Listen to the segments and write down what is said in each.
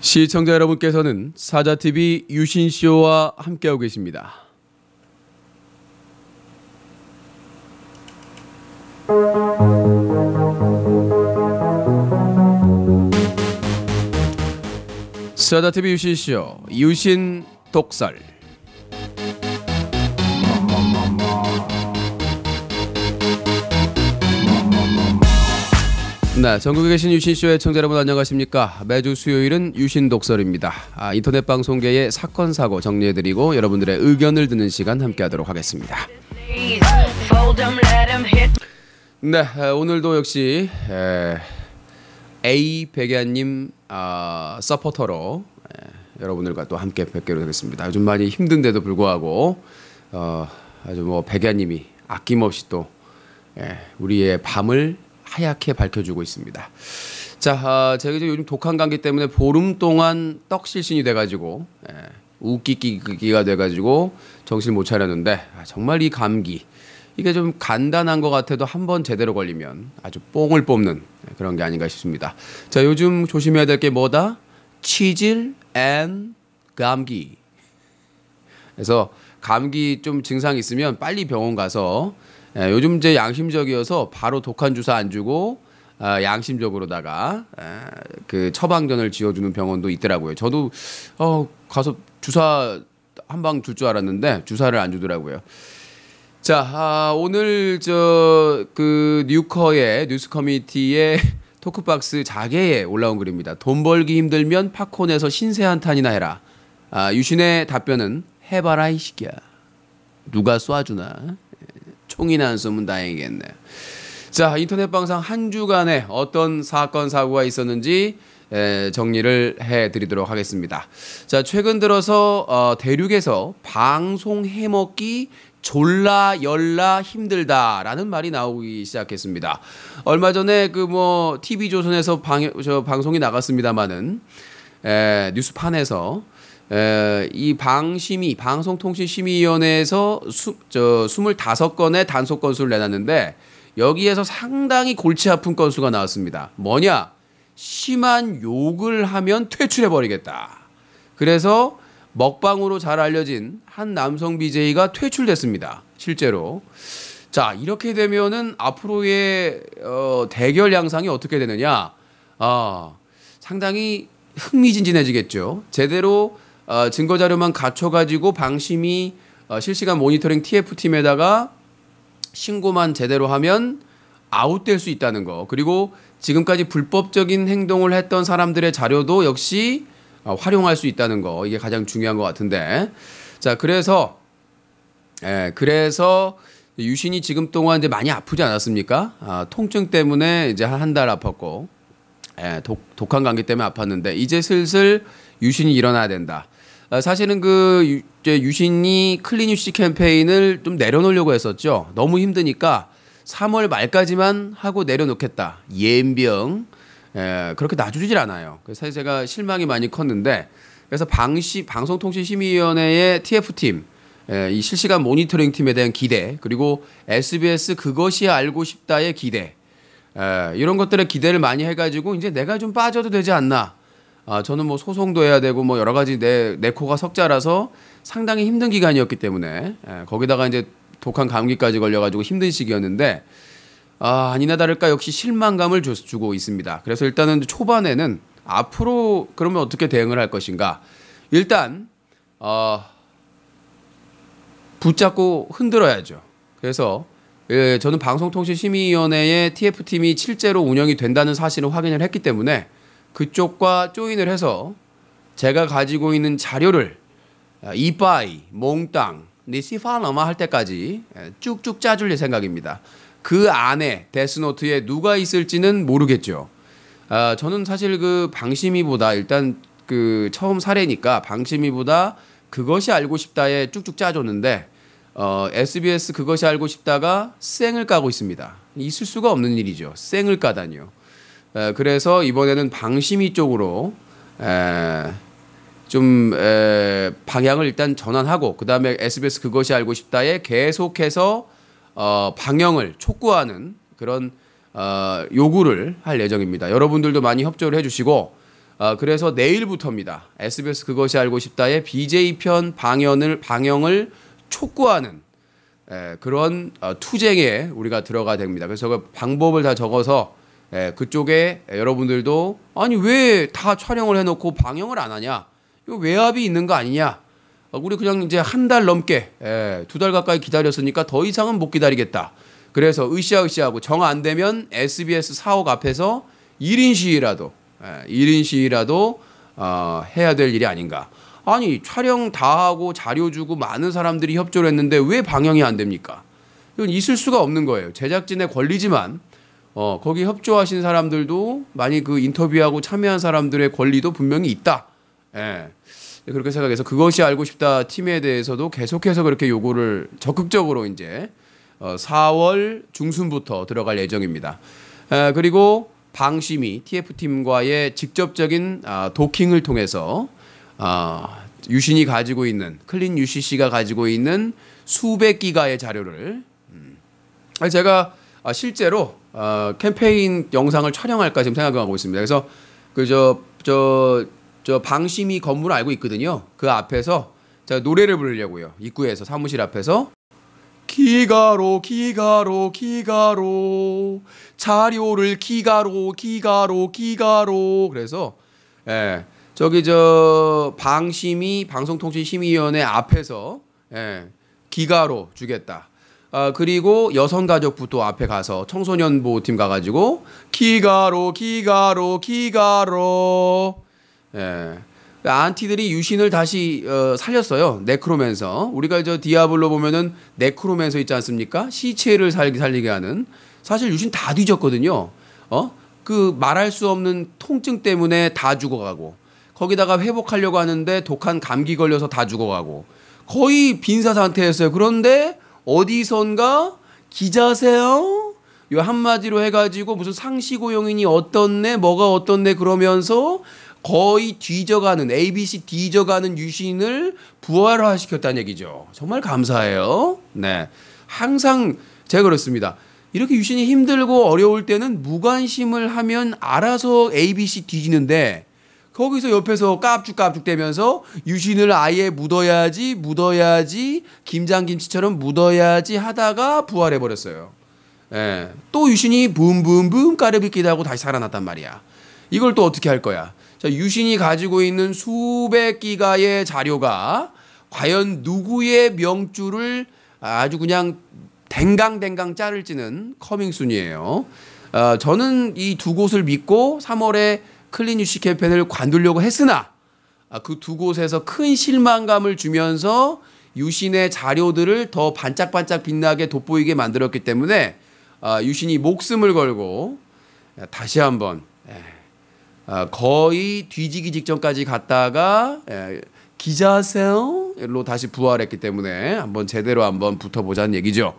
시청자 여러분께서는 사자TV 유신쇼와 함께하고 계십니다. 사자TV 유신쇼 유신 독설. 네, 전국에 계신 유신쇼의 청자 여러분 안녕하십니까. 매주 수요일은 유신 독설입니다. 인터넷 방송계의 사건 사고 정리해드리고 여러분들의 의견을 듣는 시간 함께하도록 하겠습니다. 네, 오늘도 역시 A 백야님 서포터로 여러분들과 또 함께 뵙기로 되겠습니다. 요즘 많이 힘든데도 불구하고 아주 뭐 백야님이 아낌없이 또 우리의 밤을 하얗게 밝혀주고 있습니다. 자, 제가 이제 요즘 독한 감기 때문에 보름 동안 떡실신이 돼가지고 웃기기가 돼가지고 정신 못 차렸는데 정말 이 감기 이게 좀 간단한 것 같아도 한번 제대로 걸리면 아주 뽕을 뽑는 그런 게 아닌가 싶습니다. 자, 요즘 조심해야 될 게 뭐다? 치질 앤 감기. 그래서 감기 좀 증상 있으면 빨리 병원 가서 요즘 이제 양심적이어서 바로 독한 주사 안 주고 양심적으로다가 그 처방전을 지어주는 병원도 있더라고요. 저도 가서 주사 한 방 줄 줄 알았는데 주사를 안 주더라고요. 자, 오늘 그 뉴커의 뉴스 커뮤니티의 토크박스 자개에 올라온 글입니다. 돈 벌기 힘들면 팝콘에서 신세 한탄이나 해라. 유신의 답변은 해봐라 이 새끼야. 누가 쏴주나? 총이나 안 쏘면 다행이겠네요. 자, 인터넷 방송 한 주간에 어떤 사건 사고가 있었는지 정리를 해드리도록 하겠습니다. 자, 최근 들어서 대륙에서 방송 해먹기 졸라 열라 힘들다라는 말이 나오기 시작했습니다. 얼마 전에 그 뭐 TV조선에서 방송이 나갔습니다마는 뉴스판에서 이 방송통신심의위원회에서 25건의 단속 건수를 내놨는데 여기에서 상당히 골치 아픈 건수가 나왔습니다. 뭐냐? 심한 욕을 하면 퇴출해버리겠다. 그래서 먹방으로 잘 알려진 한 남성 BJ가 퇴출됐습니다. 실제로. 자, 이렇게 되면은 앞으로의 대결 양상이 어떻게 되느냐? 상당히 흥미진진해지겠죠. 제대로 증거 자료만 갖춰가지고 방심이 실시간 모니터링 TF팀에다가 신고만 제대로 하면 아웃될 수 있다는 거. 그리고 지금까지 불법적인 행동을 했던 사람들의 자료도 역시 활용할 수 있다는 거. 이게 가장 중요한 것 같은데. 자, 그래서 유신이 지금 동안 이제 많이 아프지 않았습니까? 통증 때문에 이제 한 달 아팠고, 독한 감기 때문에 아팠는데 이제 슬슬 유신이 일어나야 된다. 사실은 그 유신이 클린 유시 캠페인을 좀 내려놓으려고 했었죠. 너무 힘드니까 3월 말까지만 하고 내려놓겠다. 예병. 그렇게 놔주질 않아요. 그래서 사실 제가 실망이 많이 컸는데, 그래서 방송통신심의위원회의 TF팀, 이 실시간 모니터링 팀에 대한 기대, 그리고 SBS 그것이 알고 싶다의 기대, 이런 것들의 기대를 많이 해가지고 이제 내가 좀 빠져도 되지 않나. 저는 뭐 소송도 해야 되고 뭐 여러 가지 내 코가 석자라서 상당히 힘든 기간이었기 때문에 거기다가 이제 독한 감기까지 걸려가지고 힘든 시기였는데. 아니나 다를까 역시 실망감을 주고 있습니다. 그래서 일단은 초반에는 앞으로 그러면 어떻게 대응을 할 것인가. 일단 붙잡고 흔들어야죠. 그래서 저는 방송통신심의위원회의 TF팀이 실제로 운영이 된다는 사실을 확인을 했기 때문에 그쪽과 조인을 해서 제가 가지고 있는 자료를 이빠이, 몽땅, 니시파나마 할 때까지 쭉쭉 짜줄 생각입니다. 그 안에 데스노트에 누가 있을지는 모르겠죠. 저는 사실 그 방심이보다 일단 그 처음 사례니까 방심이보다 그것이 알고 싶다에 쭉쭉 짜줬는데 SBS 그것이 알고 싶다가 쌩을 까고 있습니다. 있을 수가 없는 일이죠. 쌩을 까다니요. 그래서 이번에는 방심이 쪽으로 좀 방향을 일단 전환하고 그 다음에 SBS 그것이 알고 싶다에 계속해서 방영을 촉구하는 그런 요구를 할 예정입니다. 여러분들도 많이 협조를 해주시고 그래서 내일부터입니다. SBS 그것이 알고 싶다의 BJ 편 방영을 촉구하는 그런 투쟁에 우리가 들어가야 됩니다. 그래서 그 방법을 다 적어서 그쪽에 여러분들도 아니 왜 다 촬영을 해놓고 방영을 안 하냐? 이거 외압이 있는 거 아니냐? 우리 그냥 이제 한 달 넘게 2달 가까이 기다렸으니까 더 이상은 못 기다리겠다. 그래서 으쌰으쌰하고 정 안 되면 SBS 사옥 앞에서 1인 시위라도 해야 될 일이 아닌가. 아니 촬영 다 하고 자료 주고 많은 사람들이 협조를 했는데 왜 방영이 안 됩니까? 이건 있을 수가 없는 거예요. 제작진의 권리지만 거기 협조하신 사람들도 많이 그 인터뷰하고 참여한 사람들의 권리도 분명히 있다. 그렇게 생각해서 그것이 알고 싶다 팀에 대해서도 계속해서 그렇게 요구를 적극적으로 이제 4월 중순부터 들어갈 예정입니다. 그리고 방심이 TF팀과의 직접적인 도킹을 통해서 유신이 가지고 있는 클린 UCC가 가지고 있는 수백 기가의 자료를 제가 실제로 캠페인 영상을 촬영할까 지금 생각하고 있습니다. 그래서 저 방심이 건물 알고 있거든요. 그 앞에서 제가 노래를 부르려고요. 입구에서 사무실 앞에서 기가로 자료를 기가로 그래서 저기 저 방심이 방송통신심의위원회 앞에서 기가로 주겠다. 그리고 여성가족부 또 앞에 가서 청소년보호팀 가가지고 기가로 안티들이 유신을 다시 살렸어요. 네크로맨서. 우리가 저 디아블로 보면은 네크로맨서 있지 않습니까? 시체를 살리게 하는. 사실 유신 다 뒤졌거든요. 그 말할 수 없는 통증 때문에 다 죽어가고 거기다가 회복하려고 하는데 독한 감기 걸려서 다 죽어가고 거의 빈사 상태였어요. 그런데 어디선가 기자세요? 요 한마디로 해가지고 무슨 상시고용인이 어떻네 뭐가 어떻네 그러면서 거의 뒤져가는 ABC 뒤져가는 유신을 부활화시켰다는 얘기죠. 정말 감사해요. 네, 항상 제가 그렇습니다. 이렇게 유신이 힘들고 어려울 때는 무관심을 하면 알아서 ABC 뒤지는데 거기서 옆에서 깝죽깝죽대면서 유신을 아예 묻어야지 김장김치처럼 묻어야지 하다가 부활해버렸어요. 또 유신이 붐붐붐 까르비끼다 하고 다시 살아났단 말이야. 이걸 또 어떻게 할 거야? 자, 유신이 가지고 있는 수백 기가의 자료가 과연 누구의 명줄을 아주 그냥 댕강댕강 자를지는 커밍순이에요. 저는 이 두 곳을 믿고 3월에 클린 UC 캠페인을 관두려고 했으나 그 두 곳에서 큰 실망감을 주면서 유신의 자료들을 더 반짝반짝 빛나게 돋보이게 만들었기 때문에 유신이 목숨을 걸고 다시 한번 거의 뒤지기 직전까지 갔다가 기자세요로 다시 부활했기 때문에 한번 제대로 한번 붙어보자는 얘기죠.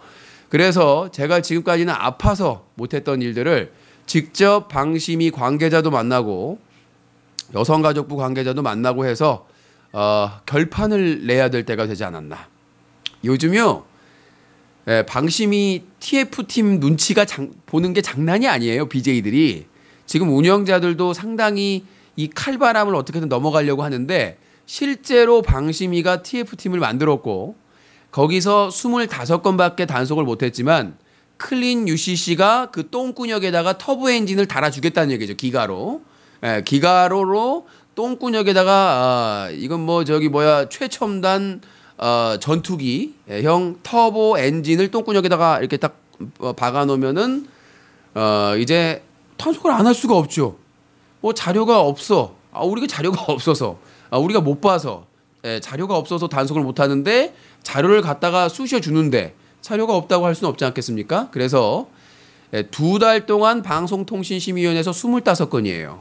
그래서 제가 지금까지는 아파서 못했던 일들을 직접 방심이 관계자도 만나고 여성가족부 관계자도 만나고 해서 결판을 내야 될 때가 되지 않았나. 요즘요 방심이 TF팀 눈치가 보는 게 장난이 아니에요. BJ들이 지금 운영자들도 상당히 이 칼바람을 어떻게든 넘어가려고 하는데 실제로 방심이가 TF팀을 만들었고 거기서 25건밖에 단속을 못했지만 클린 UCC가 그 똥구녕에다가 터보 엔진을 달아주겠다는 얘기죠. 기가로. 기가로로 똥구녕에다가 이건 뭐 저기 뭐야 최첨단 전투기 형 터보 엔진을 똥구녕에다가 이렇게 딱 박아놓으면은 이제 단속을 안 할 수가 없죠. 뭐 자료가 없어. 우리가 자료가 없어서 우리가 못 봐서 자료가 없어서 단속을 못 하는데 자료를 갖다가 쑤셔 주는데 자료가 없다고 할 수는 없지 않겠습니까? 그래서 2달 동안 방송통신심의위원회에서 25건이에요.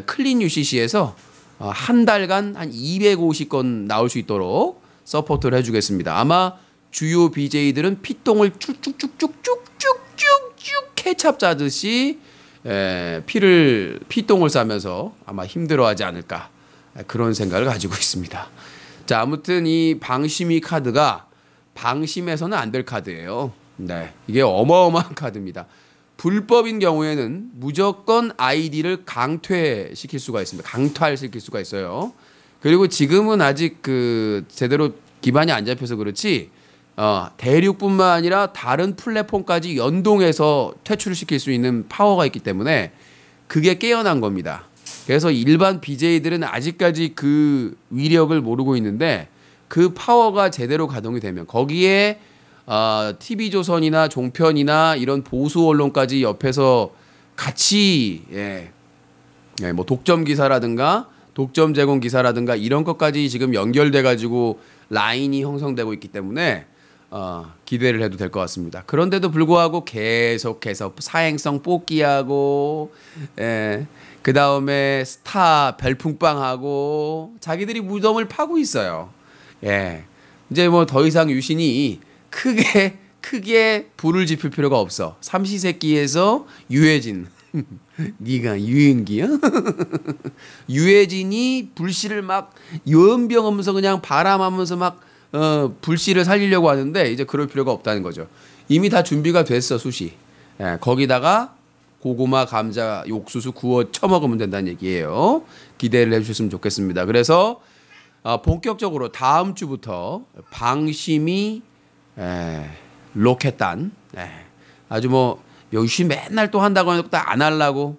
클린 UCC에서 한 달간 한 250건 나올 수 있도록 서포트를 해주겠습니다. 아마 주요 BJ들은 피똥을 쭉쭉쭉쭉쭉쭉쭉 케찹 짜듯이 피똥을 싸면서 아마 힘들어하지 않을까 그런 생각을 가지고 있습니다. 자, 아무튼 이 방심이 카드가 방심해서는 안 될 카드예요. 네, 이게 어마어마한 카드입니다. 불법인 경우에는 무조건 아이디를 강퇴시킬 수가 있습니다. 강탈시킬 수가 있어요. 그리고 지금은 아직 그 제대로 기반이 안 잡혀서 그렇지 대륙뿐만 아니라 다른 플랫폼까지 연동해서 퇴출시킬 수 있는 파워가 있기 때문에 그게 깨어난 겁니다. 그래서 일반 BJ들은 아직까지 그 위력을 모르고 있는데 그 파워가 제대로 가동이 되면 거기에 TV조선이나 종편이나 이런 보수 언론까지 옆에서 같이 뭐 독점 기사라든가 독점 제공 기사라든가 이런 것까지 지금 연결돼 가지고 라인이 형성되고 있기 때문에 기대를 해도 될 것 같습니다. 그런데도 불구하고 계속해서 사행성 뽑기하고 그 다음에 스타 별풍빵하고 자기들이 무덤을 파고 있어요. 이제 뭐 더 이상 유신이 크게 불을 지필 필요가 없어. 삼시세끼에서 유해진 네가 유행기야? 유해진이 불씨를 막 연병하면서 그냥 바람하면서 막 불씨를 살리려고 하는데 이제 그럴 필요가 없다는 거죠. 이미 다 준비가 됐어 숯이. 거기다가 고구마, 감자, 옥수수 구워 쳐먹으면 된다는 얘기예요. 기대를 해주셨으면 좋겠습니다. 그래서 본격적으로 다음 주부터 방심이 로켓단 아주 뭐 요시 맨날 또 한다고 해놓고 안 하려고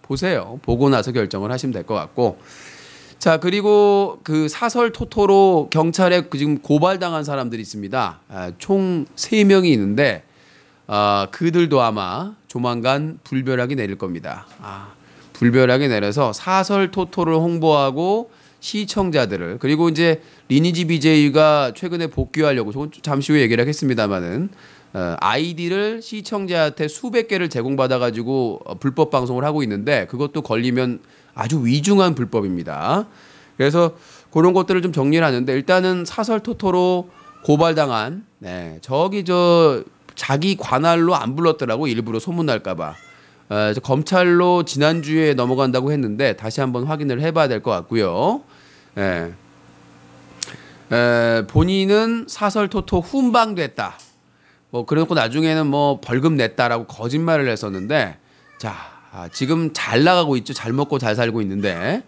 보세요. 보고 나서 결정을 하시면 될 것 같고 자 그리고 그 사설 토토로 경찰에 지금 고발당한 사람들이 있습니다. 총 3명이 있는데 그들도 아마 조만간 불벼락이 내릴 겁니다. 불벼락이 내려서 사설 토토를 홍보하고 시청자들을 그리고 이제 리니지 BJ가 최근에 복귀하려고 잠시 후에 얘기를 하겠습니다만은 아이디를 시청자한테 수백 개를 제공받아 가지고 불법 방송을 하고 있는데 그것도 걸리면 아주 위중한 불법입니다. 그래서 그런 것들을 좀 정리를 하는데 일단은 사설 토토로 고발당한 저기 자기 관할로 안 불렀더라고 일부러 소문날까봐 검찰로 지난주에 넘어간다고 했는데 다시 한번 확인을 해봐야 될 것 같고요. 본인은 사설 토토 훈방됐다. 뭐 그래놓고 나중에는 뭐 벌금 냈다라고 거짓말을 했었는데 자 지금 잘 나가고 있죠. 잘 먹고 잘 살고 있는데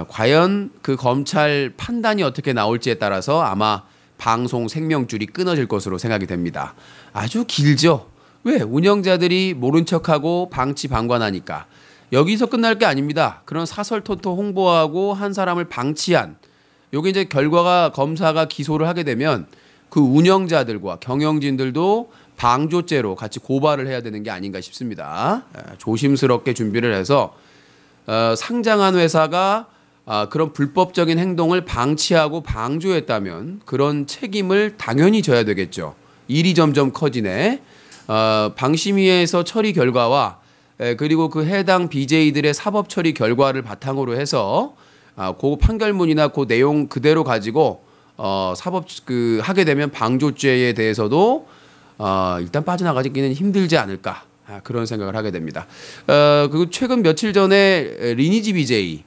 과연 그 검찰 판단이 어떻게 나올지에 따라서 아마 방송 생명줄이 끊어질 것으로 생각이 됩니다. 아주 길죠. 왜? 운영자들이 모른 척하고 방치방관하니까. 여기서 끝날 게 아닙니다. 그런 사설 토토 홍보하고 한 사람을 방치한 요게 이제 결과가 검사가 기소를 하게 되면 그 운영자들과 경영진들도 방조죄로 같이 고발을 해야 되는 게 아닌가 싶습니다. 조심스럽게 준비를 해서 상장한 회사가 그런 불법적인 행동을 방치하고 방조했다면 그런 책임을 당연히 져야 되겠죠. 일이 점점 커지네. 방심위에서 처리 결과와 그리고 그 해당 BJ들의 사법 처리 결과를 바탕으로 해서 그 판결문이나 그 내용 그대로 가지고 사법 하게 되면 방조죄에 대해서도 일단 빠져나가기는 힘들지 않을까 그런 생각을 하게 됩니다. 그리고 최근 며칠 전에 리니지 BJ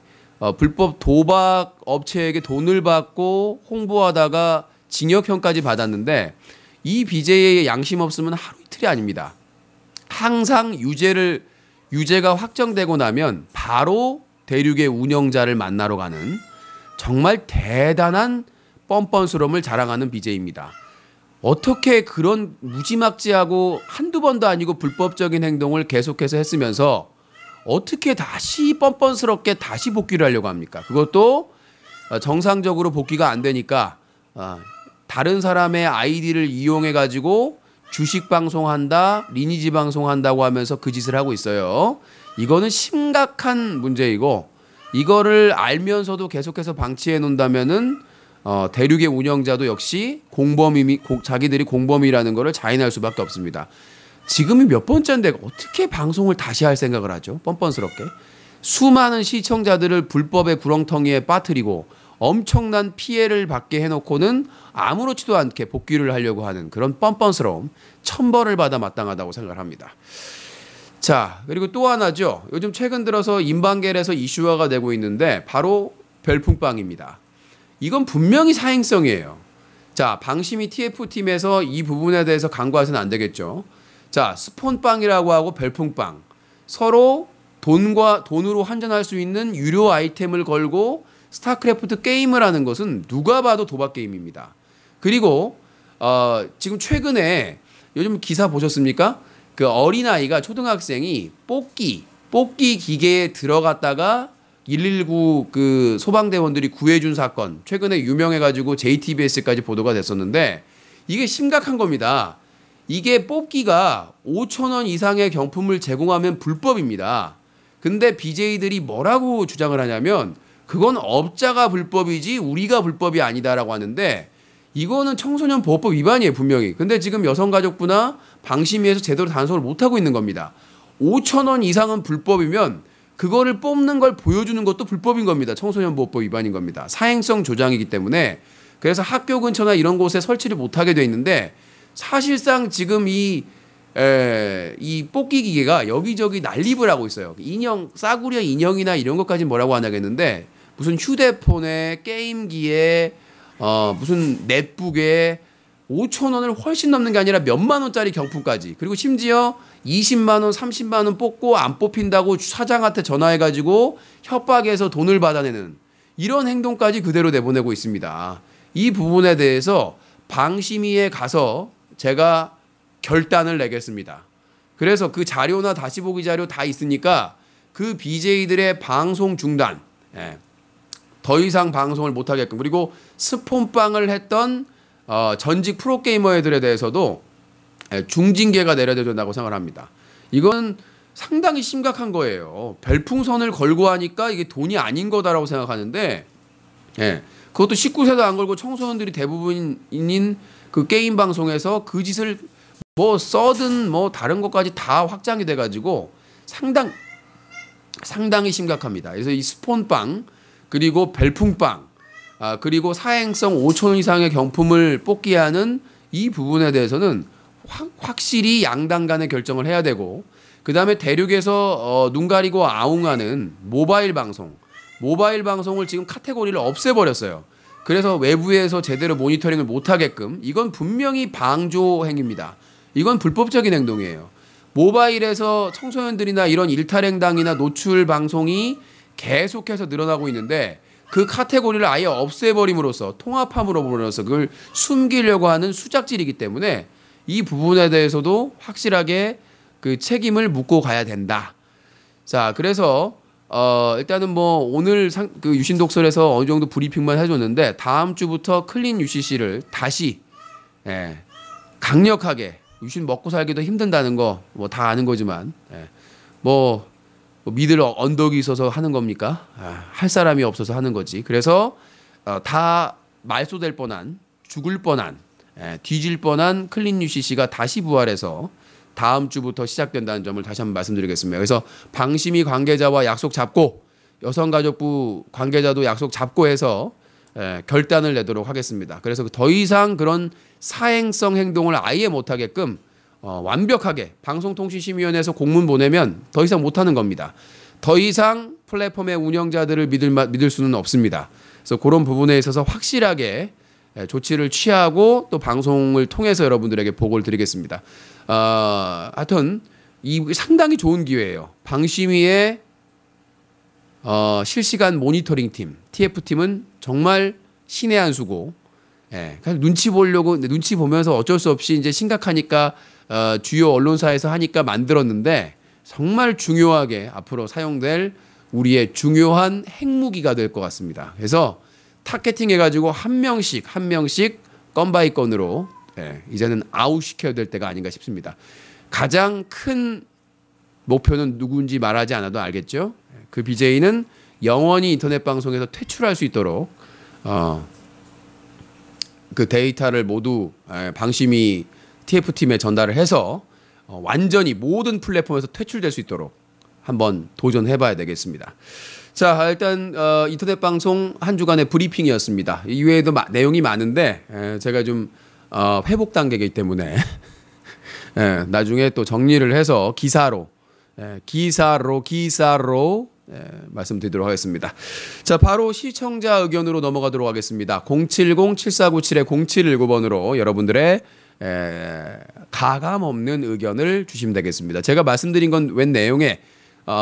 불법 도박 업체에게 돈을 받고 홍보하다가 징역형까지 받았는데 이 BJ의 양심 없으면 하루 이틀이 아닙니다. 항상 유죄가 확정되고 나면 바로 대륙의 운영자를 만나러 가는 정말 대단한 뻔뻔스러움을 자랑하는 BJ입니다. 어떻게 그런 무지막지하고 한두 번도 아니고 불법적인 행동을 계속해서 했으면서 어떻게 다시 뻔뻔스럽게 다시 복귀를 하려고 합니까? 그것도 정상적으로 복귀가 안 되니까 다른 사람의 아이디를 이용해 가지고 주식 방송한다, 리니지 방송한다고 하면서 그 짓을 하고 있어요. 이거는 심각한 문제이고 이거를 알면서도 계속해서 방치해 놓는다면은 대륙의 운영자도 역시 자기들이 공범이라는 거를 자인할 수밖에 없습니다. 지금이 몇 번째인데 어떻게 방송을 다시 할 생각을 하죠? 뻔뻔스럽게. 수많은 시청자들을 불법의 구렁텅이에 빠뜨리고 엄청난 피해를 받게 해놓고는 아무렇지도 않게 복귀를 하려고 하는 그런 뻔뻔스러움, 천벌을 받아 마땅하다고 생각을 합니다. 자, 그리고 또 하나죠. 요즘 최근 들어서 인방겔에서 이슈화가 되고 있는데 바로 별풍빵입니다. 이건 분명히 사행성이에요. 자, 방심이 TF팀에서 이 부분에 대해서 간과해서는 안 되겠죠. 자, 스폰빵이라고 하고 별풍빵. 서로 돈으로 환전할 수 있는 유료 아이템을 걸고 스타크래프트 게임을 하는 것은 누가 봐도 도박 게임입니다. 그리고 지금 최근에 요즘 기사 보셨습니까? 그 어린아이가 초등학생이 뽑기 기계에 들어갔다가 119 그 소방대원들이 구해준 사건 최근에 유명해가지고 JTBS까지 보도가 됐었는데 이게 심각한 겁니다. 이게 뽑기가 5,000원 이상의 경품을 제공하면 불법입니다. 근데 BJ들이 뭐라고 주장을 하냐면 그건 업자가 불법이지 우리가 불법이 아니다라고 하는데 이거는 청소년 보호법 위반이에요, 분명히. 근데 지금 여성가족부나 방심위에서 제대로 단속을 못하고 있는 겁니다. 5,000원 이상은 불법이면 그거를 뽑는 걸 보여주는 것도 불법인 겁니다. 청소년 보호법 위반인 겁니다. 사행성 조장이기 때문에. 그래서 학교 근처나 이런 곳에 설치를 못하게 돼 있는데 사실상 지금 이 뽑기 기계가 여기저기 난립을 하고 있어요. 인형, 싸구려 인형이나 이런 것까지 뭐라고 안 하겠는데 무슨 휴대폰에 게임기에 무슨 넷북에 5,000원을 훨씬 넘는 게 아니라 몇만 원짜리 경품까지. 그리고 심지어 20만 원, 30만 원 뽑고 안 뽑힌다고 사장한테 전화해가지고 협박해서 돈을 받아내는 이런 행동까지 그대로 내보내고 있습니다. 이 부분에 대해서 방심위에 가서 제가 결단을 내겠습니다. 그래서 그 자료나 다시 보기 자료 다 있으니까 그 BJ들의 방송 중단, 더 이상 방송을 못하게끔, 그리고 스폰빵을 했던 전직 프로게이머들에 대해서도 중징계가 내려져야 된다고 생각을 합니다. 이건 상당히 심각한 거예요. 별풍선을 걸고 하니까 이게 돈이 아닌 거다라고 생각하는데 그것도 19세도 안 걸고 청소년들이 대부분인 그 게임 방송에서 그 짓을 뭐 써든 뭐 다른 것까지 다 확장이 돼가지고 상당히 심각합니다. 그래서 이 스폰빵 그리고 별풍빵 그리고 사행성 5,000원 이상의 경품을 뽑게 하는 이 부분에 대해서는 확실히 양당 간의 결정을 해야 되고 그 다음에 대륙에서 눈 가리고 아웅하는 모바일 방송을 지금 카테고리를 없애버렸어요. 그래서 외부에서 제대로 모니터링을 못하게끔 이건 분명히 방조 행위입니다. 이건 불법적인 행동이에요. 모바일에서 청소년들이나 이런 일탈행당이나 노출 방송이 계속해서 늘어나고 있는데 그 카테고리를 아예 없애버림으로써 통합함으로 버려서 그걸 숨기려고 하는 수작질이기 때문에 이 부분에 대해서도 확실하게 그 책임을 묻고 가야 된다. 자, 그래서 일단은 뭐 오늘 그 유신 독설에서 어느 정도 브리핑만 해줬는데 다음 주부터 클린 UCC를 다시 강력하게 유신 먹고 살기도 힘든다는 거 뭐 다 아는 거지만 뭐 믿을 언덕이 있어서 하는 겁니까? 할 사람이 없어서 하는 거지. 그래서 다 말소될 뻔한 죽을 뻔한 뒤질 뻔한 클린 UCC가 다시 부활해서 다음 주부터 시작된다는 점을 다시 한번 말씀드리겠습니다. 그래서 방심위 관계자와 약속 잡고 여성가족부 관계자도 약속 잡고 해서 결단을 내도록 하겠습니다. 그래서 더 이상 그런 사행성 행동을 아예 못하게끔 완벽하게 방송통신심의위원회에서 공문 보내면 더 이상 못하는 겁니다. 더 이상 플랫폼의 운영자들을 믿을 수는 없습니다. 그래서 그런 부분에 있어서 확실하게 조치를 취하고 또 방송을 통해서 여러분들에게 보고를 드리겠습니다. 하여튼 이 상당히 좋은 기회예요. 방심위의 실시간 모니터링 팀, TF팀은 정말 신의 한 수고, 눈치 보려고, 눈치 보면서 어쩔 수 없이 이제 심각하니까 주요 언론사에서 하니까 만들었는데 정말 중요하게 앞으로 사용될 우리의 중요한 핵무기가 될 것 같습니다. 그래서 타겟팅 해가지고 한 명씩 건 바이 건으로 이제는 아웃시켜야 될 때가 아닌가 싶습니다. 가장 큰 목표는 누군지 말하지 않아도 알겠죠? 그 BJ는 영원히 인터넷 방송에서 퇴출할 수 있도록 그 데이터를 모두 방심위 TF팀에 전달을 해서 완전히 모든 플랫폼에서 퇴출될 수 있도록 한번 도전해봐야 되겠습니다. 자, 일단 인터넷 방송 한 주간의 브리핑이었습니다. 이외에도 내용이 많은데 제가 좀 회복 단계이기 때문에 나중에 또 정리를 해서 기사로 말씀드리도록 하겠습니다. 자, 바로 시청자 의견으로 넘어가도록 하겠습니다. 070-7497-0719번으로 여러분들의 가감 없는 의견을 주시면 되겠습니다. 제가 말씀드린 건 웬 내용에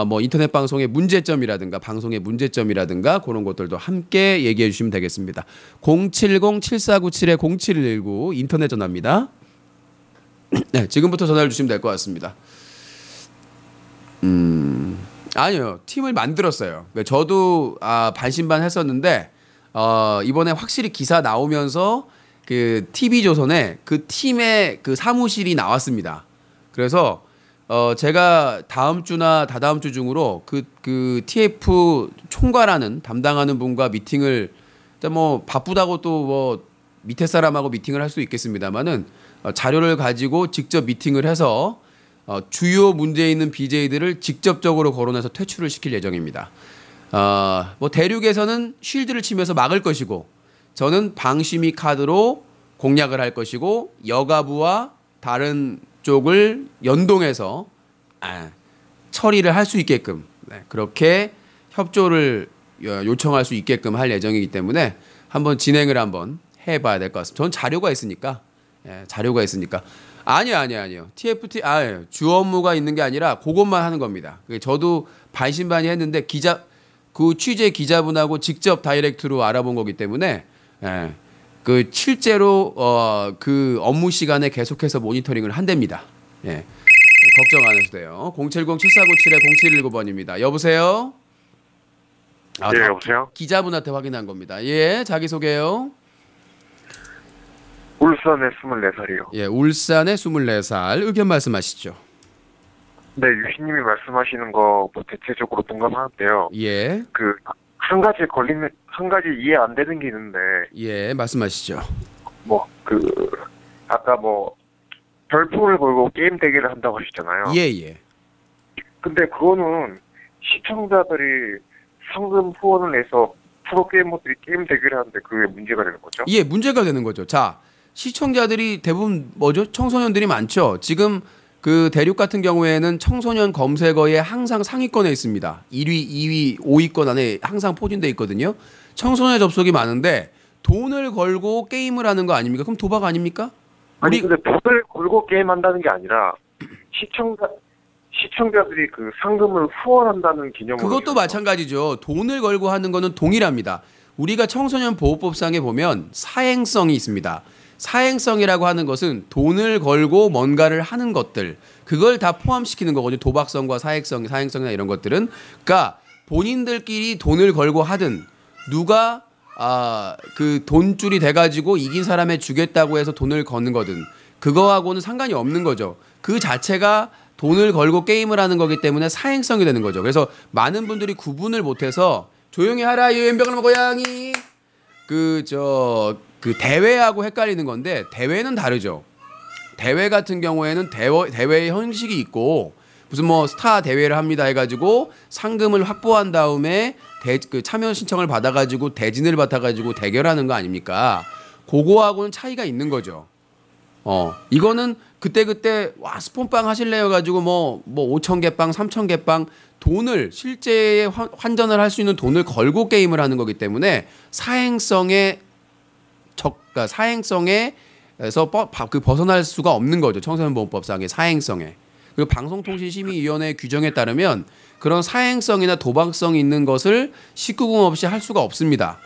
뭐 인터넷 방송의 문제점이라든가 방송의 문제점이라든가 그런 것들도 함께 얘기해 주시면 되겠습니다. 070-7497-0719 인터넷 전화입니다. 네, 지금부터 전화를 주시면 될 것 같습니다. 아니요, 팀을 만들었어요. 저도 반신반했었는데 이번에 확실히 기사 나오면서 그 TV조선에 그 팀의 그 사무실이 나왔습니다. 그래서 제가 다음 주나 다다음 주 중으로 그 TF 총괄하는 담당하는 분과 미팅을 뭐 바쁘다고 또 뭐 밑에 사람하고 미팅을 할 수 있겠습니다만은 자료를 가지고 직접 미팅을 해서 주요 문제 있는 BJ들을 직접적으로 거론해서 퇴출을 시킬 예정입니다. 뭐 대륙에서는 쉴드를 치면서 막을 것이고 저는 방심위 카드로 공략을 할 것이고 여가부와 다른 쪽을 연동해서 처리를 할 수 있게끔 그렇게 협조를 요청할 수 있게끔 할 예정이기 때문에 한번 진행을 한번 해봐야 될 것 같습니다. 저는 자료가 있으니까 자료가 있으니까 아니요 TFT 주 업무가 있는 게 아니라 그것만 하는 겁니다. 저도 반신반의 했는데 그 취재 기자분하고 직접 다이렉트로 알아본 거기 때문에 그 실제로 그 업무 시간에 계속해서 모니터링을 한답니다. 걱정 안 하셔도 돼요. 070-7497-0719번입니다. 여보세요? 예, 여보세요? 기자분한테 확인한 겁니다. 예, 자기소개요. 울산에 24살이요. 예, 울산에 24살. 의견 말씀하시죠. 네, 유희님이 말씀하시는 거 뭐 대체적으로 동감하는데요. 예. 한 가지 이해 안 되는 게 있는데. 예, 말씀하시죠. 아까 별풍을 걸고 게임 대결을 한다고 하셨잖아요. 예. 근데 그거는 시청자들이 상금 후원을 내서 프로게이머들이 게임 대결을 하는데 그게 문제가 되는 거죠? 예, 문제가 되는 거죠. 자, 시청자들이 대부분 청소년들이 많죠. 지금 그 대륙 같은 경우에는 청소년 검색어에 항상 상위권에 있습니다. 1위, 2위, 5위권 안에 항상 포진돼 있거든요. 청소년 접속이 많은데 돈을 걸고 게임을 하는 거 아닙니까? 그럼 도박 아닙니까? 아니 근데 돈을 걸고 게임한다는 게 아니라 시청자들이 그 상금을 후원한다는 개념으로. 그것도 마찬가지죠. 돈을 걸고 하는 거는 동일합니다. 우리가 청소년 보호법상에 보면 사행성이 있습니다. 사행성이라고 하는 것은 돈을 걸고 뭔가를 하는 것들, 그걸 다 포함시키는 거거든요. 도박성과 사행성이나 이런 것들은. 그러니까 본인들끼리 돈을 걸고 하든 누가 그 돈줄이 돼가지고 이긴 사람에 주겠다고 해서 돈을 거는 거든 그거하고는 상관이 없는 거죠. 그 자체가 돈을 걸고 게임을 하는 거기 때문에 사행성이 되는 거죠. 그래서 많은 분들이 구분을 못해서 조용히 하라 유연병을 고양이 그 대회하고 헷갈리는 건데 대회는 다르죠. 대회 같은 경우에는 대회의 형식이 있고 무슨 뭐 스타 대회를 합니다 해가지고 상금을 확보한 다음에 그 참여 신청을 받아가지고 대진을 받아가지고 대결하는 거 아닙니까? 그거하고는 차이가 있는 거죠. 이거는 그때 와 스폰빵 하실래요 가지고 뭐 5,000개 빵, 3,000개 빵 돈을 실제 환전을 할 수 있는 돈을 걸고 게임을 하는 거기 때문에 사행성에서 벗어날 수가 없는 거죠. 청소년보호법상의 사행성에. 그리고 방송통신심의위원회 규정에 따르면 그런 사행성이나 도박성이 있는 것을 19금 없이 할 수가 없습니다.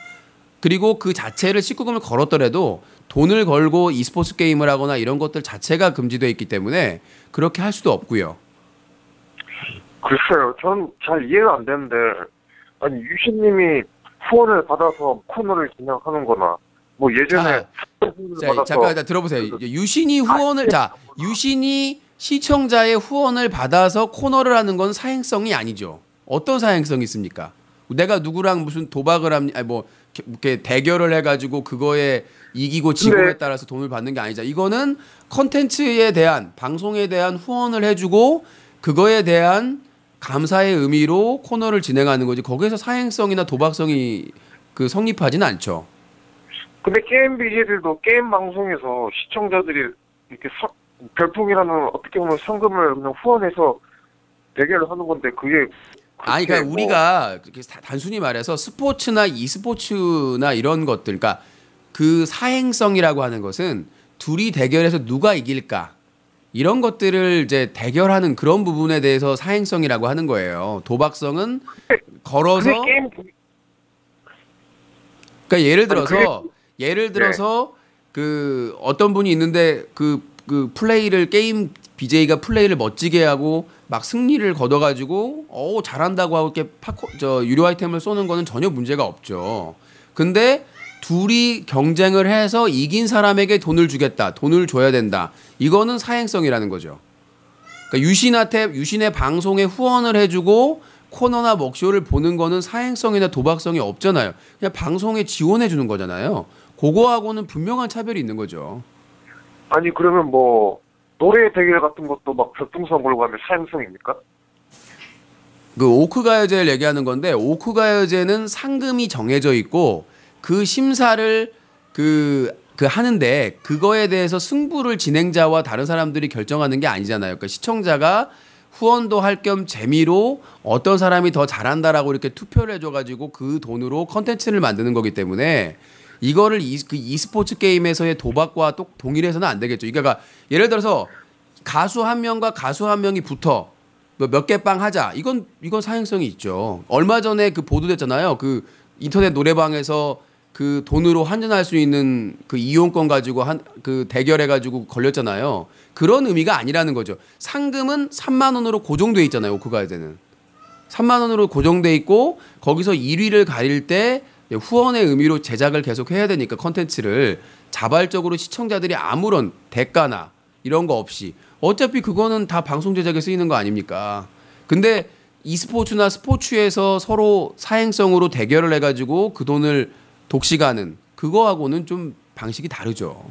그리고 그 자체를 19금을 걸었더라도 돈을 걸고 e스포츠 게임을 하거나 이런 것들 자체가 금지되어 있기 때문에 그렇게 할 수도 없고요. 글쎄요. 전 잘 이해가 안 되는데 아니 유신님이 후원을 받아서 코너를 진행하는 거나 뭐 예전에 잠깐 들어보세요. 유신이 후원을 유신이 시청자의 후원을 받아서 코너를 하는 건 사행성이 아니죠. 어떤 사행성이 있습니까? 내가 누구랑 무슨 도박을 이렇게 대결을 해가지고 그거에 이기고 지고에 따라서 돈을 받는 게 아니죠. 이거는 컨텐츠에 대한 방송에 대한 후원을 해주고 그거에 대한 감사의 의미로 코너를 진행하는 거지. 거기에서 사행성이나 도박성이 성립하지는 않죠. 근데 게임 BJ들도 게임 방송에서 시청자들이 이렇게 별풍이라는 어떻게 보면 상금을 그냥 후원해서 대결을 하는 건데 그게 그러니까 우리가 단순히 말해서 스포츠나 e스포츠나 이런 것들, 그러니까 그 사행성이라고 하는 것은 둘이 대결해서 누가 이길까? 이런 것들을 이제 대결하는 그런 부분에 대해서 사행성이라고 하는 거예요. 도박성은 걸어서 그게 게임 그러니까 예를 네. 들어서 그 어떤 분이 있는데 그 플레이를 게임 BJ가 플레이를 멋지게 하고 막 승리를 거둬가지고 잘한다고 하고 이렇게 유료 아이템을 쏘는 거는 전혀 문제가 없죠. 근데 둘이 경쟁을 해서 이긴 사람에게 돈을 주겠다, 돈을 줘야 된다. 이거는 사행성이라는 거죠. 그러니까 유신의 방송에 후원을 해주고 코너나 먹쇼를 보는 거는 사행성이나 도박성이 없잖아요. 그냥 방송에 지원해 주는 거잖아요. 그거하고는 분명한 차별이 있는 거죠. 아니 그러면 뭐 노래 대결 같은 것도 막 별풍선 걸고 하면 사행성입니까? 그 오크가요제를 얘기하는 건데 오크가요제는 상금이 정해져 있고 그 심사를 하는데 그거에 대해서 승부를 진행자와 다른 사람들이 결정하는 게 아니잖아요. 그러니까 시청자가 후원도 할 겸 재미로 어떤 사람이 더 잘한다라고 이렇게 투표를 해줘가지고 그 돈으로 컨텐츠를 만드는 거기 때문에 이거를 그 e스포츠 게임에서의 도박과 또 동일해서는 안 되겠죠. 그러니까 예를 들어서 가수 한 명과 가수 한 명이 붙어 몇 개 빵 하자. 이건 사행성이 있죠. 얼마 전에 그 보도됐잖아요. 그 인터넷 노래방에서 그 돈으로 환전할 수 있는 그 이용권 가지고 그 대결해 가지고 걸렸잖아요. 그런 의미가 아니라는 거죠. 상금은 3만 원으로 고정돼 있잖아요. 오크가요제는 3만 원으로 고정돼 있고 거기서 1위를 가릴 때 후원의 의미로 제작을 계속 해야 되니까 컨텐츠를 자발적으로 시청자들이 아무런 대가나 이런 거 없이 어차피 그거는 다 방송 제작에 쓰이는 거 아닙니까? 근데 e스포츠나 스포츠에서 서로 사행성으로 대결을 해가지고 그 돈을 독식하는 그거하고는 좀 방식이 다르죠.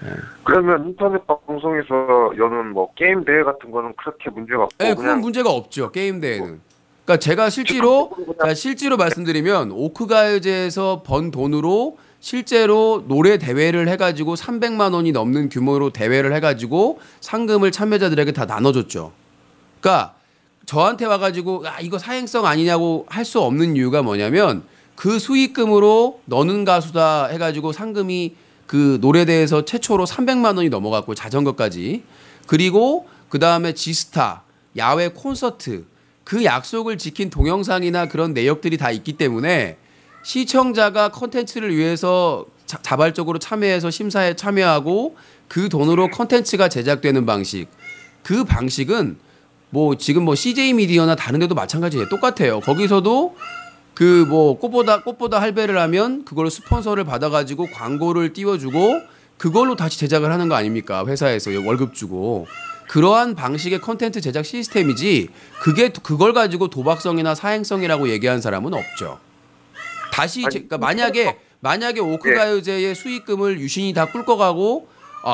네. 그러면 인터넷 방송에서 여는 뭐 게임 대회 같은 거는 그렇게 문제가 없고 네, 그건 문제가 없죠. 게임 대회는. 그러니까 제가 실제로 말씀드리면 오크가요제에서 번 돈으로 실제로 노래 대회를 해가지고 300만 원이 넘는 규모로 대회를 해가지고 상금을 참여자들에게 다 나눠줬죠. 그러니까 저한테 와가지고 이거 사행성 아니냐고 할 수 없는 이유가 뭐냐면 그 수익금으로 너는 가수다 해가지고 상금이 그 노래대회에서 최초로 300만 원이 넘어갔고 자전거까지 그리고 그 다음에 지스타 야외 콘서트 그 약속을 지킨 동영상이나 그런 내역들이 다 있기 때문에 시청자가 컨텐츠를 위해서 자발적으로 참여해서 심사에 참여하고 그 돈으로 컨텐츠가 제작되는 방식 그 방식은 뭐 지금 뭐 CJ 미디어나 다른 데도 마찬가지예요. 똑같아요. 거기서도 그 뭐 꽃보다 할배를 하면 그걸 스폰서를 받아가지고 광고를 띄워주고 그걸로 다시 제작을 하는 거 아닙니까? 회사에서 월급 주고 그러한 방식의 컨텐츠 제작 시스템이지 그걸 가지고 도박성이나 사행성이라고 얘기한 사람은 없죠. 그러니까 만약에 오크가요제의 수익금을 유신이 다 꿀꺽하고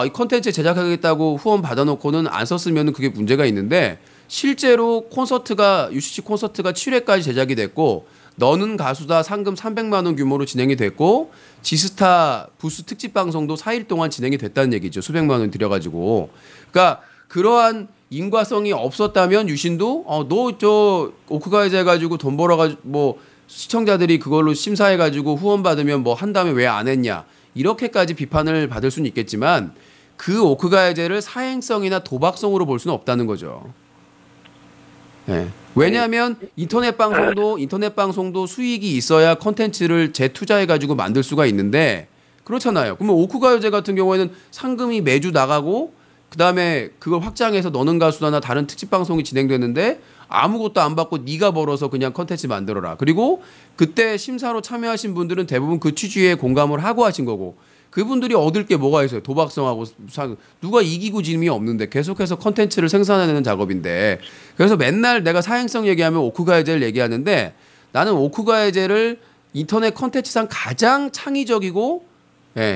이 컨텐츠 제작하겠다고 후원 받아놓고는 안 썼으면 그게 문제가 있는데 실제로 UCC 콘서트가 7회까지 제작이 됐고 너는 가수다 상금 300만 원 규모로 진행이 됐고 지스타 부스 특집 방송도 4일 동안 진행이 됐다는 얘기죠. 수백만 원 들여가지고. 그러니까 그러한 인과성이 없었다면 유신도 너 저 오크가요제 해가지고 돈 벌어가지고 뭐 시청자들이 그걸로 심사해가지고 후원 받으면 뭐 한 다음에 왜 안 했냐 이렇게까지 비판을 받을 수는 있겠지만 그 오크가요제를 사행성이나 도박성으로 볼 수는 없다는 거죠. 네. 왜냐하면 인터넷 방송도 수익이 있어야 컨텐츠를 재투자해가지고 만들 수가 있는데 그렇잖아요. 그러면 오크가요제 같은 경우에는 상금이 매주 나가고 그 다음에 그걸 확장해서 너는 가수다나 다른 특집 방송이 진행되는데 아무것도 안 받고 네가 벌어서 그냥 컨텐츠 만들어라. 그리고 그때 심사로 참여하신 분들은 대부분 그 취지에 공감을 하고 하신 거고 그분들이 얻을 게 뭐가 있어요? 도박성하고 누가 이기고 짐이 없는데 계속해서 컨텐츠를 생산해내는 작업인데 그래서 맨날 내가 사행성 얘기하면 오크가요제를 얘기하는데 나는 오크가요제를 인터넷 컨텐츠상 가장 창의적이고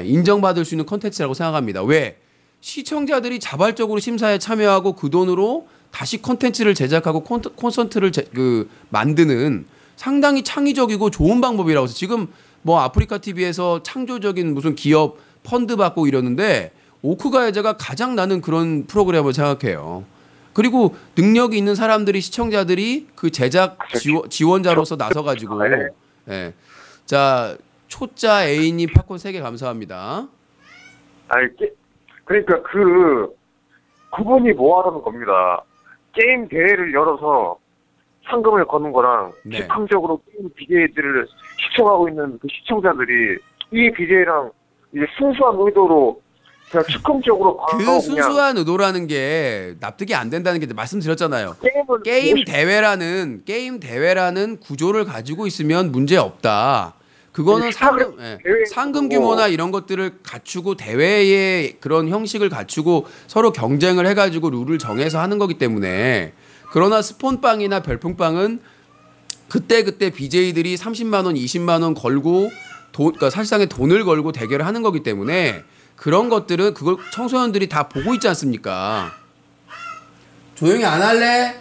인정받을 수 있는 컨텐츠라고 생각합니다. 왜? 시청자들이 자발적으로 심사에 참여하고 그 돈으로 다시 컨텐츠를 제작하고 콘서트를 만드는 상당히 창의적이고 좋은 방법이라고 해서 지금 뭐 아프리카 TV에서 창조적인 무슨 기업 펀드 받고 이러는데 오크가요제가 가장 나는 그런 프로그램을 생각해요. 그리고 능력이 있는 사람들이 시청자들이 그 제작 지원자로서 나서가지고 자 초짜 A님 팝콘 3개 감사합니다. 그러니까 그분이 뭐 하라는 겁니다. 게임 대회를 열어서 상금을 거는 거랑 네. 즉흥적으로 게임 BJ들을 시청하고 있는 그 시청자들이 이 BJ랑 이제 순수한 의도로 그냥 즉흥적으로 그 가서 순수한 의도라는 게 납득이 안 된다는 게 말씀드렸잖아요. 그냥 게임 대회라는 구조를 가지고 있으면 문제 없다. 그거는 상금 규모나 이런 것들을 갖추고 대회의 그런 형식을 갖추고 서로 경쟁을 해가지고 룰을 정해서 하는 거기 때문에. 그러나 스폰빵이나 별풍빵은 그때 BJ들이 30만 원, 20만 원 걸고 그러니까 사실상의 돈을 걸고 대결을 하는 거기 때문에 그런 것들은 그걸 청소년들이 다 보고 있지 않습니까? 조용히 안 할래?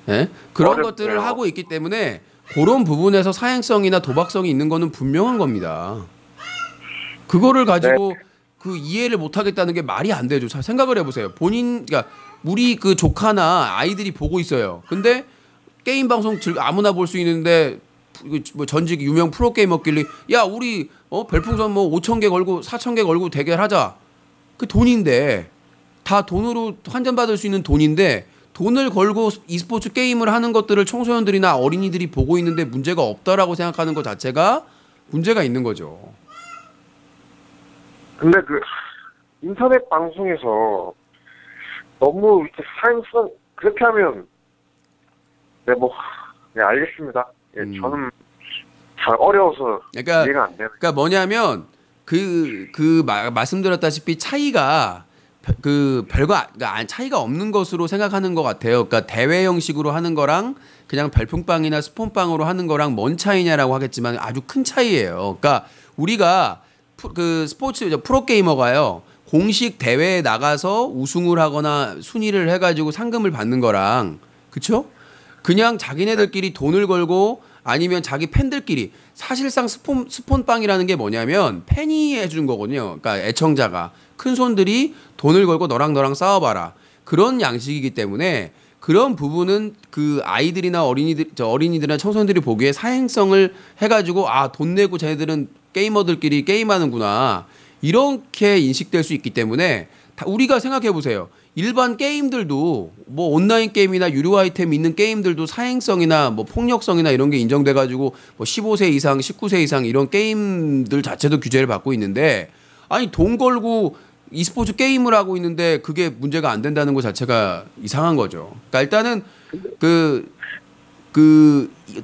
네? 그런 어렵네요. 것들을 하고 있기 때문에 그런 부분에서 사행성이나 도박성이 있는 거는 분명한 겁니다. 그거를 가지고 그 이해를 못 하겠다는 게 말이 안 되죠. 잘 생각을 해보세요. 그러니까 우리 그 조카나 아이들이 보고 있어요. 근데 게임 방송 아무나 볼 수 있는데 뭐 전직 유명 프로게이머끼리 야 우리 별풍선 뭐 5,000개 걸고 4,000개 걸고 대결하자. 그 돈인데 다 돈으로 환전받을 수 있는 돈인데 돈을 걸고 e스포츠 게임을 하는 것들을 청소년들이나 어린이들이 보고 있는데 문제가 없다라고 생각하는 것 자체가 문제가 있는 거죠. 근데 그 인터넷 방송에서 너무 이렇게 사행성 그렇게 하면 네 알겠습니다. 예, 저는 잘 어려워서 그러니까, 이해가 안 되는. 그러니까 뭐냐면 말씀드렸다시피 차이가 그러니까 차이가 없는 것으로 생각하는 것 같아요. 그러니까 대회 형식으로 하는 거랑 그냥 별풍빵이나 스폰빵으로 하는 거랑 뭔 차이냐라고 하겠지만 아주 큰 차이예요. 그러니까 우리가 그 스포츠 프로게이머가요. 공식 대회에 나가서 우승을 하거나 순위를 해가지고 상금을 받는 거랑 그쵸? 그냥 자기네들끼리 돈을 걸고 아니면 자기 팬들끼리 사실상 스폰빵이라는 게 뭐냐면 팬이 해준 거거든요. 그러니까 애청자가 큰 손들이 돈을 걸고 너랑 싸워봐라 그런 양식이기 때문에 그런 부분은 그 아이들이나 어린이들이나 청소년들이 보기에 사행성을 해가지고 돈 내고 쟤네들은 게이머들끼리 게임하는구나 이렇게 인식될 수 있기 때문에 우리가 생각해 보세요. 일반 게임들도 뭐 온라인 게임이나 유료 아이템 있는 게임들도 사행성이나 뭐 폭력성이나 이런 게 인정돼 가지고 뭐 15세 이상, 19세 이상 이런 게임들 자체도 규제를 받고 있는데 아니 돈 걸고 e스포츠 게임을 하고 있는데 그게 문제가 안 된다는 것 자체가 이상한 거죠. 그러니까 일단은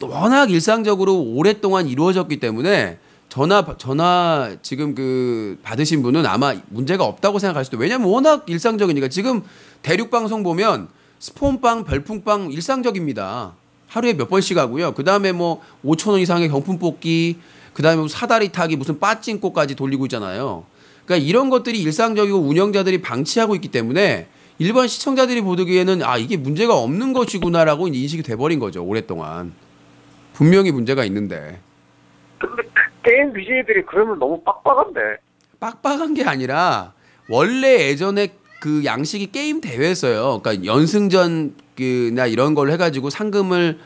워낙 일상적으로 오랫동안 이루어졌기 때문에 전화 지금 받으신 분은 아마 문제가 없다고 생각할 수도. 왜냐면 워낙 일상적이니까. 지금 대륙 방송 보면 스폰빵, 별풍빵 일상적입니다. 하루에 몇 번씩 하고요. 그다음에 뭐 5,000원 이상의 경품 뽑기, 그다음에 사다리 타기, 무슨 빠찡코까지 돌리고 있잖아요. 그러니까 이런 것들이 일상적이고 운영자들이 방치하고 있기 때문에 일반 시청자들이 보기에는 이게 문제가 없는 것이구나라고 인식이 돼버린 거죠. 오랫동안. 분명히 문제가 있는데. 근데 게임 BJ들이 그러면 너무 빡빡한데. 빡빡한 게 아니라 원래 예전에 그 양식이 게임 대회였어요. 그러니까 연승전이나 이런 걸 해가지고 상금을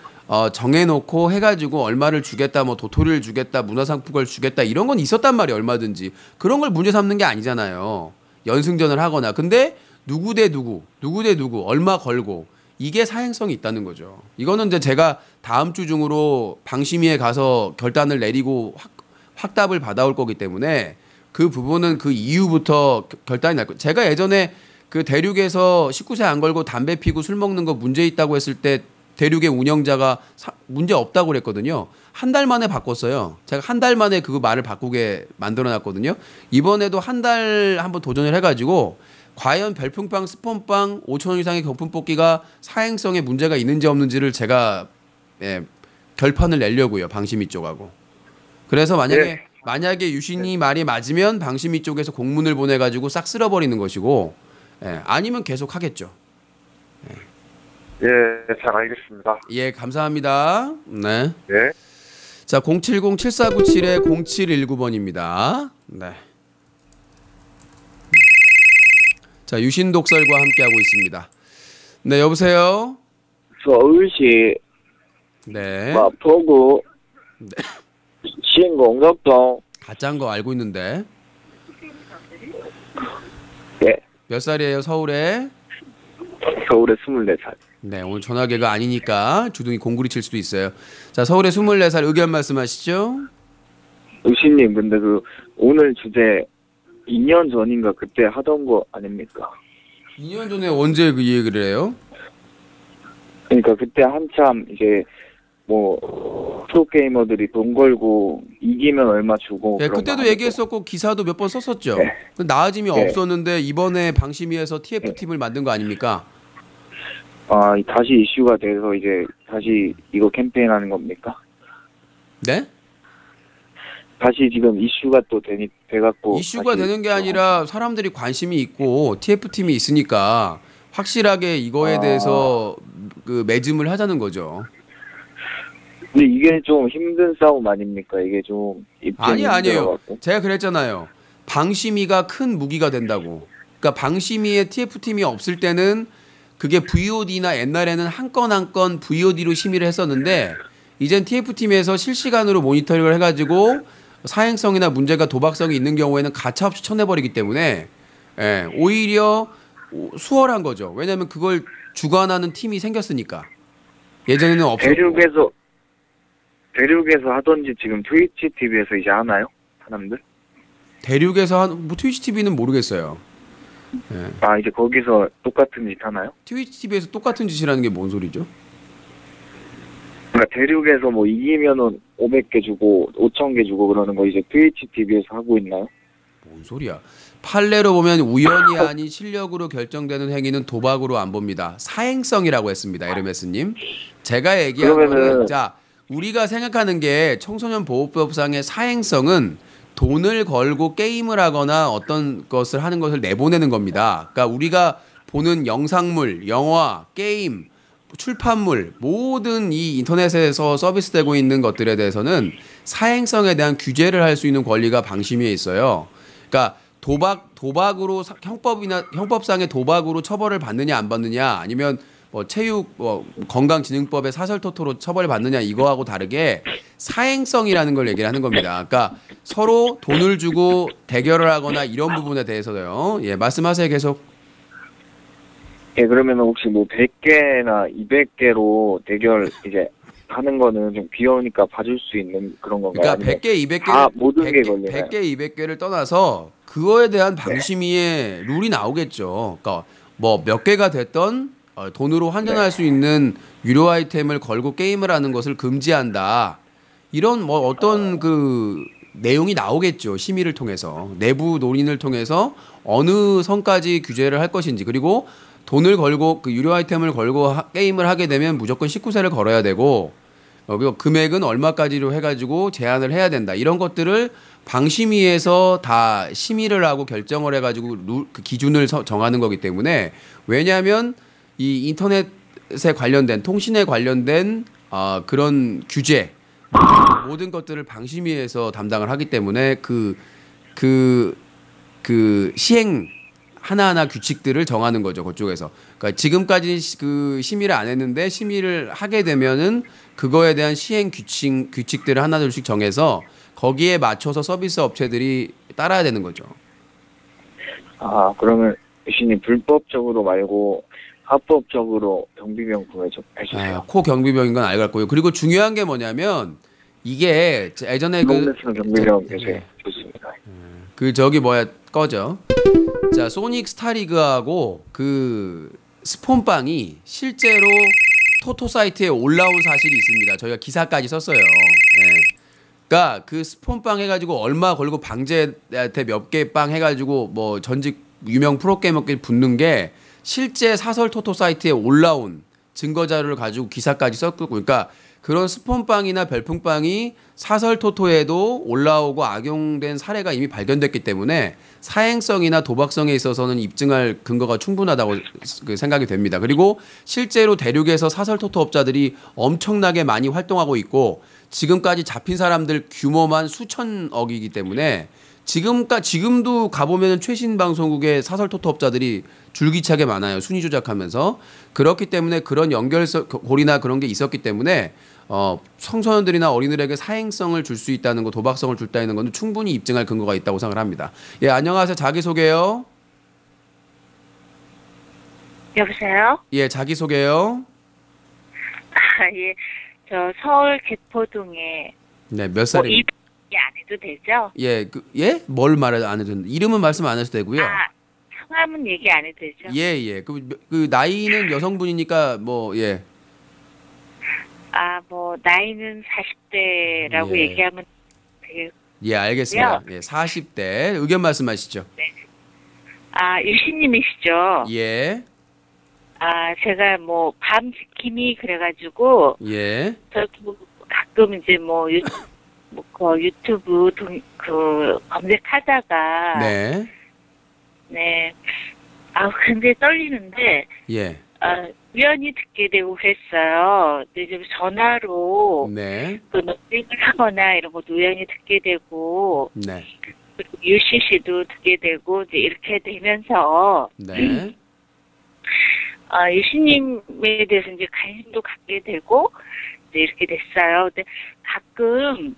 정해놓고 해가지고 얼마를 주겠다, 뭐 도토리를 주겠다, 문화상품권을 주겠다 이런 건 있었단 말이에요. 얼마든지 그런 걸 문제 삼는 게 아니잖아요. 연승전을 하거나. 근데 누구 대 누구 얼마 걸고 이게 사행성이 있다는 거죠. 이거는 이제 제가 다음 주 중으로 방심위에 가서 결단을 내리고 확답을 받아올 거기 때문에 그 부분은 그 이후부터 결단이 날 거예요. 제가 예전에 그 대륙에서 19세 안 걸고 담배 피고 술 먹는 거 문제 있다고 했을 때 대륙의 운영자가 문제 없다고 그랬거든요. 한 달 만에 바꿨어요. 제가 한 달 만에 그 말을 바꾸게 만들어놨거든요. 이번에도 한 달 한번 도전을 해가지고 과연 별풍빵, 스폰빵 5,000원 이상의 경품 뽑기가 사행성에 문제가 있는지 없는지를 제가 결판을 내려고요. 방심위 쪽하고. 그래서 만약에 유신이 말이 맞으면 방심위 쪽에서 공문을 보내가지고 싹 쓸어버리는 것이고 아니면 계속 하겠죠. 예, 잘 알겠습니다. 예, 감사합니다. 네. 예. 자, 070-7497-0719번입니다. 네. 자, 유신 독설과 함께하고 있습니다. 네, 여보세요? 서울시 네. 마포구 네. 신공덕동 가짜인 거 알고 있는데. 몇 살이에요, 서울에? 서울에 24살. 네, 오늘 전화기가 아니니까 주둥이 공구리 칠 수도 있어요. 자, 서울에 24살 의견 말씀하시죠. 의신님, 근데 그 오늘 주제 2년 전인가 그때 하던 거 아닙니까? 2년 전에 언제 그 얘기를 해요? 그러니까 그때 한참 이제 뭐 프로게이머들이 돈 걸고 이기면 얼마 주고 네, 그런 거 그때도 하는 얘기했었고 기사도 몇 번 썼었죠. 네. 그 나아짐이 네. 없었는데 이번에 방심위에서 TF팀을 만든 거 아닙니까? 거. 아, 다시 이슈가 돼서 이제 다시 이거 캠페인 하는 겁니까? 네? 다시 지금 이슈가 또 돼갖고 이슈가 다시 되는 게 아니라 사람들이 관심이 있고 TF팀이 있으니까 확실하게 이거에 대해서 그 매짐을 하자는 거죠. 근데 이게 좀 힘든 싸움 아닙니까? 이게 좀 입장이 아니에요. 힘들어갖고. 제가 그랬잖아요. 방심위가 큰 무기가 된다고. 그러니까 방심위에 TF팀이 없을 때는 그게 VOD나 옛날에는 한 건 한 건 VOD로 심의를 했었는데 이젠 TF팀에서 실시간으로 모니터링을 해가지고 사행성이나 문제가 도박성이 있는 경우에는 가차없이 쳐내버리기 때문에 예, 오히려 수월한 거죠. 왜냐하면 그걸 주관하는 팀이 생겼으니까. 예전에는 없었고. 대륙에서 하던지 지금 트위치 TV에서 이제 하나요? 사람들? 대륙에서 뭐 트위치 TV는 모르겠어요. 예. 아, 이제 거기서 똑같은 짓 하나요? 트위치 TV에서 똑같은 짓이라는 게 뭔 소리죠? 그러니까 대륙에서 뭐 이기면은 500개 주고 5,000개 주고 그러는 거 이제 트위치 TV에서 하고 있나요? 뭔 소리야? 판례로 보면 우연이 아닌 실력으로 결정되는 행위는 도박으로 안 봅니다. 사행성이라고 했습니다. 에르메스님. 제가 얘기한 거는 자 우리가 생각하는 게 청소년 보호법상의 사행성은 돈을 걸고 게임을 하거나 어떤 것을 하는 것을 내보내는 겁니다. 그러니까 우리가 보는 영상물, 영화, 게임, 출판물 모든 이 인터넷에서 서비스되고 있는 것들에 대해서는 사행성에 대한 규제를 할 수 있는 권리가 방심위에 있어요. 그러니까 도박으로 형법상의 도박으로 처벌을 받느냐 안 받느냐 아니면 뭐 체육 건강진흥법의 사설토토로 처벌을 받느냐 이거하고 다르게 사행성이라는 걸 얘기를 하는 겁니다. 그러니까 서로 돈을 주고 대결을 하거나 이런 부분에 대해서요. 예, 말씀하세요 계속. 예, 그러면 혹시 뭐 100개나 200개로 대결 이제 하는 거는 좀 귀여우니까 봐줄 수 있는 그런 건가요? 그러니까 100개, 200개, 다 모든 게 걸리나요? 100개, 200개를 떠나서 그거에 대한 방심위의 룰이 나오겠죠. 그러니까 뭐 몇 개가 됐던 돈으로 환전할 수 있는 유료 아이템을 걸고 게임을 하는 것을 금지한다. 이런 뭐 어떤 그 내용이 나오겠죠. 심의를 통해서 내부 논의를 통해서 어느 선까지 규제를 할 것인지 그리고 돈을 걸고 그 유료 아이템을 걸고 게임을 하게 되면 무조건 19세를 걸어야 되고 그리고 금액은 얼마까지로 해가지고 제한을 해야 된다. 이런 것들을 방심위에서 다 심의를 하고 결정을 해가지고 그 기준을 정하는 거기 때문에 왜냐하면 이 인터넷에 관련된 통신에 관련된 그런 규제 모든 것들을 방심위에서 담당을 하기 때문에 그 시행 하나하나 규칙들을 정하는 거죠. 그쪽에서. 그러니까 지금까지 그 심의를 안 했는데 심의를 하게 되면은 그거에 대한 시행 규칙들을 하나둘씩 정해서 거기에 맞춰서 서비스 업체들이 따라야 되는 거죠. 아, 그러면 유신이 불법적으로 말고 합법적으로 경비병 구해 좀 해주세요. 코 경비병인 건 알겠고요. 그리고 중요한 게 뭐냐면 이게 예전에 경비병 계세요. 좋습니다. 그 저기 뭐야 꺼져. 자 소닉 스타리그하고 그 스폰빵이 실제로 토토 사이트에 올라온 사실이 있습니다. 저희가 기사까지 썼어요. 예. 그러니까 그 스폰빵 해가지고 얼마 걸고 방제한테 몇 개 빵 해가지고 뭐 전직 유명 프로게이머끼리 붙는 게 실제 사설 토토 사이트에 올라온 증거 자료를 가지고 기사까지 썼고 그러니까 그런 스폰빵이나 별풍빵이 사설 토토에도 올라오고 악용된 사례가 이미 발견됐기 때문에 사행성이나 도박성에 있어서는 입증할 근거가 충분하다고 생각이 됩니다. 그리고 실제로 대륙에서 사설 토토 업자들이 엄청나게 많이 활동하고 있고 지금까지 잡힌 사람들 규모만 수천억이기 때문에 지금도 가보면 최신 방송국의 사설 토토 업자들이 줄기차게 많아요. 순위 조작하면서. 그렇기 때문에 그런 연결고리나 그런 게 있었기 때문에 청소년들이나 어린이들에게 사행성을 줄 수 있다는 거, 도박성을 줄 수 있다는 건 충분히 입증할 근거가 있다고 생각을 합니다. 예, 안녕하세요. 자기소개요. 여보세요? 예, 자기 소개요. 아, 예. 저 서울 개포동에 네, 몇 뭐 살이? 이름이 안 해도 되죠? 예, 예? 뭘 말해 안 해도 되는데 이름은 말씀 안 하셔도 되고요. 아, 성함은 얘기 안 해도 되죠? 예, 예. 그 나이는 여성분이니까 뭐 예. 아, 뭐 나이는 40대라고 예. 얘기하면 되게 예, 알겠습니다. 예, 40대 의견 말씀하시죠. 아, 유신님이시죠? 예. 아, 제가 뭐 밤 지킴이 그래가지고 예. 저도 가끔 이제 뭐, 그 유튜브 검색하다가 네. 네. 아, 굉장히 떨리는데 예. 우연히 듣게 되고 그랬어요. 근데 좀 전화로 네. 그 녹음을 하거나 이런 것도 우연히 듣게 되고 네. 그리고 유시 씨도 듣게 되고 이제 이렇게 되면서 네. 유시님에 대해서 이제 관심도 갖게 되고 이제 이렇게 됐어요. 근데 가끔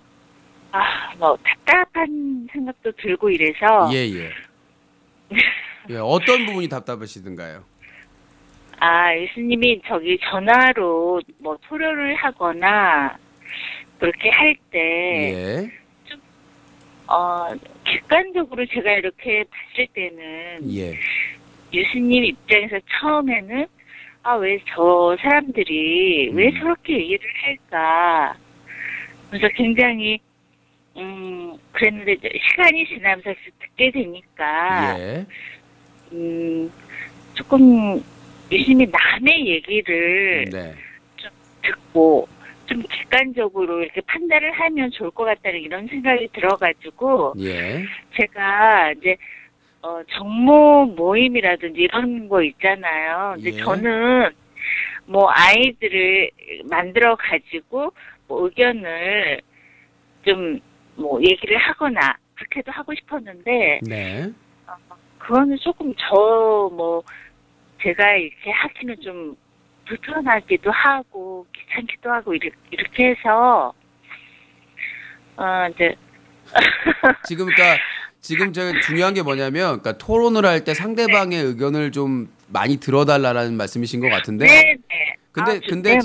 뭐 답답한 생각도 들고 이래서 예, 예. 예, 어떤 부분이 답답하시던가요? 유시님이 저기 전화로 뭐 토론을 하거나 그렇게 할 때 예. 객관적으로 제가 이렇게 봤을 때는 예. 유수님 입장에서 처음에는 왜 저 사람들이 왜 저렇게 얘기를 할까. 그래서 굉장히 그랬는데 이제 시간이 지나면서 듣게 되니까 예. 조금 유수님이 남의 얘기를 네. 좀 듣고 좀 객관적으로 이렇게 판단을 하면 좋을 것 같다는 이런 생각이 들어가지고 예. 제가 이제 정모 모임이라든지 이런 거 있잖아요. 근데 예. 저는 뭐 아이들을 만들어 가지고 뭐 의견을 좀 뭐 얘기를 하거나 그렇게도 하고 싶었는데 네. 그거는 조금 뭐 제가 이렇게 하기는 좀 불편하기도 하고 귀찮기도 하고 이렇게 해서 이제 지금 제가 중요한 게 뭐냐면, 그러니까 토론을 할 때 상대방의 의견을 좀 많이 들어달라는 말씀이신 것 같은데. 네네. 근데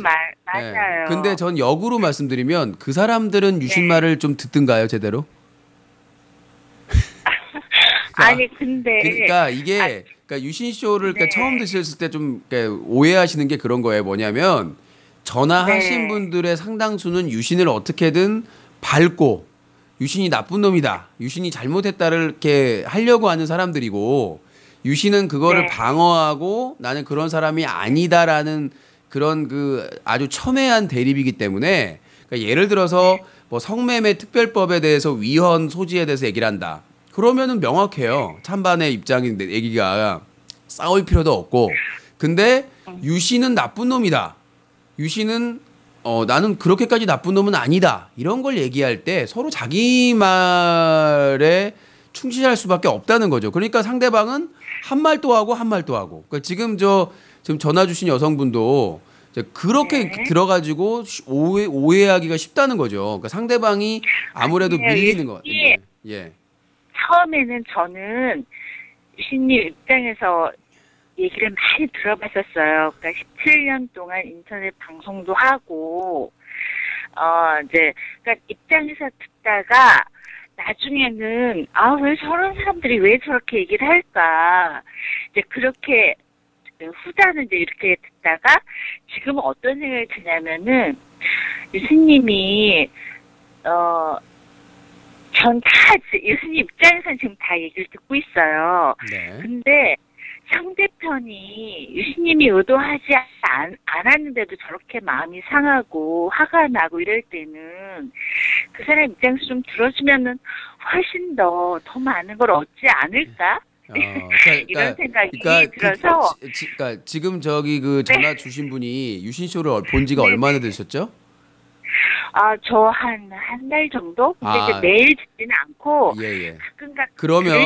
맞아요. 근데 전 역으로 말씀드리면 그 사람들은 유신 말을 좀 듣든가요, 제대로? 아니 근데 그러니까 이게 그러니까 유신 쇼를 그러니까 처음 드셨을 때 좀 오해하시는 게 그런 거예요. 뭐냐면 전화하신 분들의 상당수는 유신을 어떻게든 밟고 유신이 나쁜 놈이다, 유신이 잘못했다를 이렇게 하려고 하는 사람들이고, 유신은 그거를 방어하고 나는 그런 사람이 아니다라는 그런 그 아주 첨예한 대립이기 때문에, 그러니까 예를 들어서 뭐 성매매 특별법에 대해서 위헌 소지에 대해서 얘기를 한다. 그러면은 명확해요. 찬반의 입장인데 얘기가 싸울 필요도 없고. 근데 유신은 나쁜 놈이다. 유신은 나는 그렇게까지 나쁜 놈은 아니다. 이런 걸 얘기할 때 서로 자기 말에 충실할 수밖에 없다는 거죠. 그러니까 상대방은 한 말도 하고 한 말도 하고. 그러니까 지금 전화 주신 여성분도 그렇게 들어가지고 오해하기가 쉽다는 거죠. 그러니까 상대방이 아무래도 밀리는 것 같아요. 예. 처음에는 저는 유신님 입장에서 얘기를 많이 들어봤었어요. 그러니까 17년 동안 인터넷 방송도 하고, 그러니까 입장에서 듣다가 나중에는 왜 저런 사람들이 왜 저렇게 얘기를 할까. 이제 그렇게 후자는 이제 이렇게 듣다가 지금 어떤 생각이 드냐면은 유수님이 유수님 입장에서는 지금 다 얘기를 듣고 있어요. 네. 근데 상대편이 유수님이 의도하지 않았는데도 저렇게 마음이 상하고 화가 나고 이럴 때는 그 사람 입장에서 좀 들어주면은 훨씬 더 많은 걸 얻지 않을까? 이런 생각이 들어서. 그러니까 지금 그 전화 주신 분이 유신 쇼를 본 지가 얼마나 되셨죠? 저 한 달 정도? 근데 이제 매일 듣지는 않고. 예. 가끔 그러면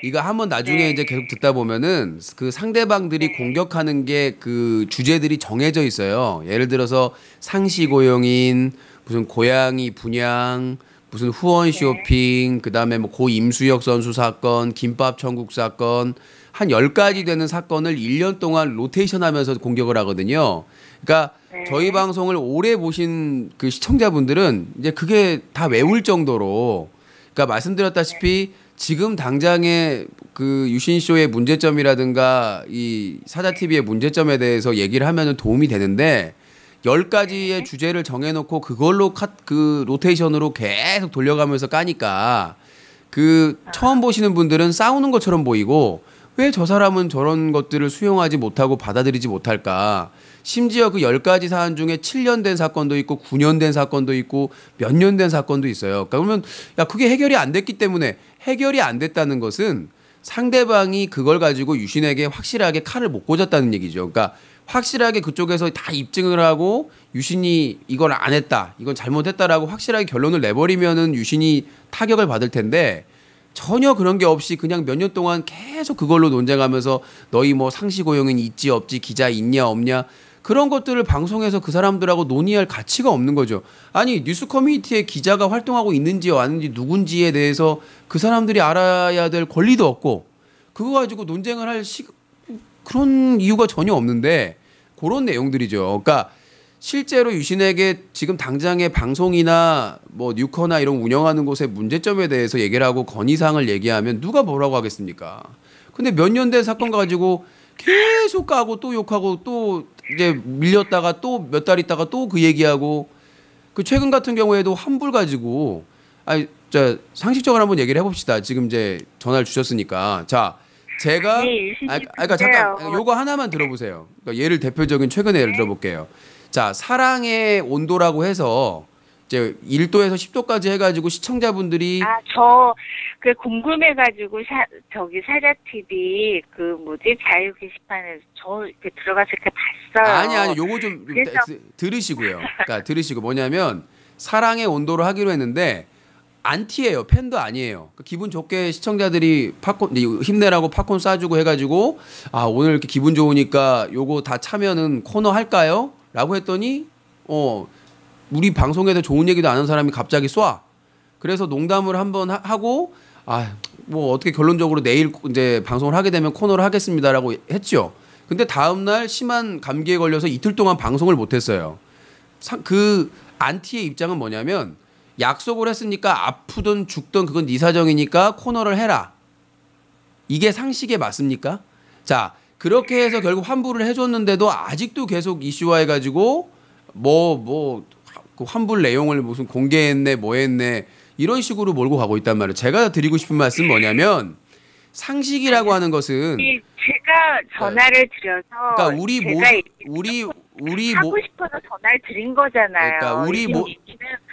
이거 한번 나중에 이제 계속 듣다 보면은 그 상대방들이 공격하는 게 그 주제들이 정해져 있어요. 예를 들어서 상시 고용인, 무슨 고양이 분양, 무슨 후원 쇼핑, 그다음에 뭐 고 임수혁 선수 사건, 김밥 천국 사건 한 10가지 되는 사건을 1년 동안 로테이션 하면서 공격을 하거든요. 그러니까 네. 저희 방송을 오래 보신 그 시청자분들은 이제 그게 다 외울 정도로, 그러니까 말씀드렸다시피 지금 당장의 그 유신쇼의 문제점이라든가 이 사자TV의 문제점에 대해서 얘기를 하면은 도움이 되는데 10가지의 주제를 정해놓고 그걸로 그 로테이션으로 계속 돌려가면서 까니까 그 처음 보시는 분들은 싸우는 것처럼 보이고 왜 저 사람은 저런 것들을 수용하지 못하고 받아들이지 못할까. 심지어 그 10가지 사안 중에 7년 된 사건도 있고 9년 된 사건도 있고 몇 년 된 사건도 있어요. 그러니까 그러면 야 그게 해결이 안 됐기 때문에, 해결이 안 됐다는 것은 상대방이 그걸 가지고 유신에게 확실하게 칼을 못 꽂았다는 얘기죠. 그러니까 확실하게 그쪽에서 다 입증을 하고 유신이 이걸 안 했다, 이건 잘못했다라고 확실하게 결론을 내버리면은 유신이 타격을 받을 텐데 전혀 그런 게 없이 그냥 몇 년 동안 계속 그걸로 논쟁하면서 너희 뭐 상시 고용인 있지 없지, 기자 있냐 없냐, 그런 것들을 방송에서 그 사람들하고 논의할 가치가 없는 거죠. 아니 뉴스 커뮤니티에 기자가 활동하고 있는지요 아닌지 누군지에 대해서 그 사람들이 알아야 될 권리도 없고 그거 가지고 논쟁을 할 그런 이유가 전혀 없는데 그런 내용들이죠. 그러니까 실제로 유신에게 지금 당장의 방송이나 뭐 뉴커나 이런 운영하는 곳의 문제점에 대해서 얘기를 하고 건의사항을 얘기하면 누가 뭐라고 하겠습니까? 근데 몇 년 된 사건 가지고 계속 까고 또 욕하고 또 이제 밀렸다가 또 몇 달 있다가 또 그 얘기하고, 그 최근 같은 경우에도 환불 가지고 아니 자 상식적으로 한번 얘기를 해봅시다. 지금 이제 전화를 주셨으니까 자 제가 그러니까 잠깐 요거 하나만 들어보세요. 그러니까 예를 대표적인 최근의 예를 들어볼게요. 자 사랑의 온도라고 해서 이제 1도에서 10도까지 해가지고 시청자분들이 저 그 궁금해가지고 저기 사자TV 그 뭐지 자유 게시판에서 저 이렇게 들어가서 이렇게 봤어요. 아니 요거 좀 들으시고요. 그러니까 들으시고 뭐냐면 사랑의 온도로 하기로 했는데 안티예요. 팬도 아니에요. 기분 좋게 시청자들이 팝콘 힘내라고 팝콘 쏴주고 해가지고 오늘 이렇게 기분 좋으니까 요거 다 차면은 코너 할까요? 라고 했더니 우리 방송에도 좋은 얘기도 안 하는 사람이 갑자기 쏴. 그래서 농담을 한번 하고 뭐 어떻게 결론적으로 내일 이제 방송을 하게 되면 코너를 하겠습니다라고 했죠. 근데 다음 날 심한 감기에 걸려서 이틀 동안 방송을 못 했어요. 그 안티의 입장은 뭐냐면 약속을 했으니까 아프든 죽든 그건 네 사정이니까 코너를 해라. 이게 상식에 맞습니까? 자, 그렇게 해서 결국 환불을 해줬는데도 아직도 계속 이슈화해가지고 그 환불 내용을 무슨 공개했네 뭐 했네 이런 식으로 몰고 가고 있단 말이에요. 제가 드리고 싶은 말씀 뭐냐면 상식이라고 하는 것은 제가 전화를 드려서 그러니까 우리 하고 싶어서 전화를 드린 거잖아요.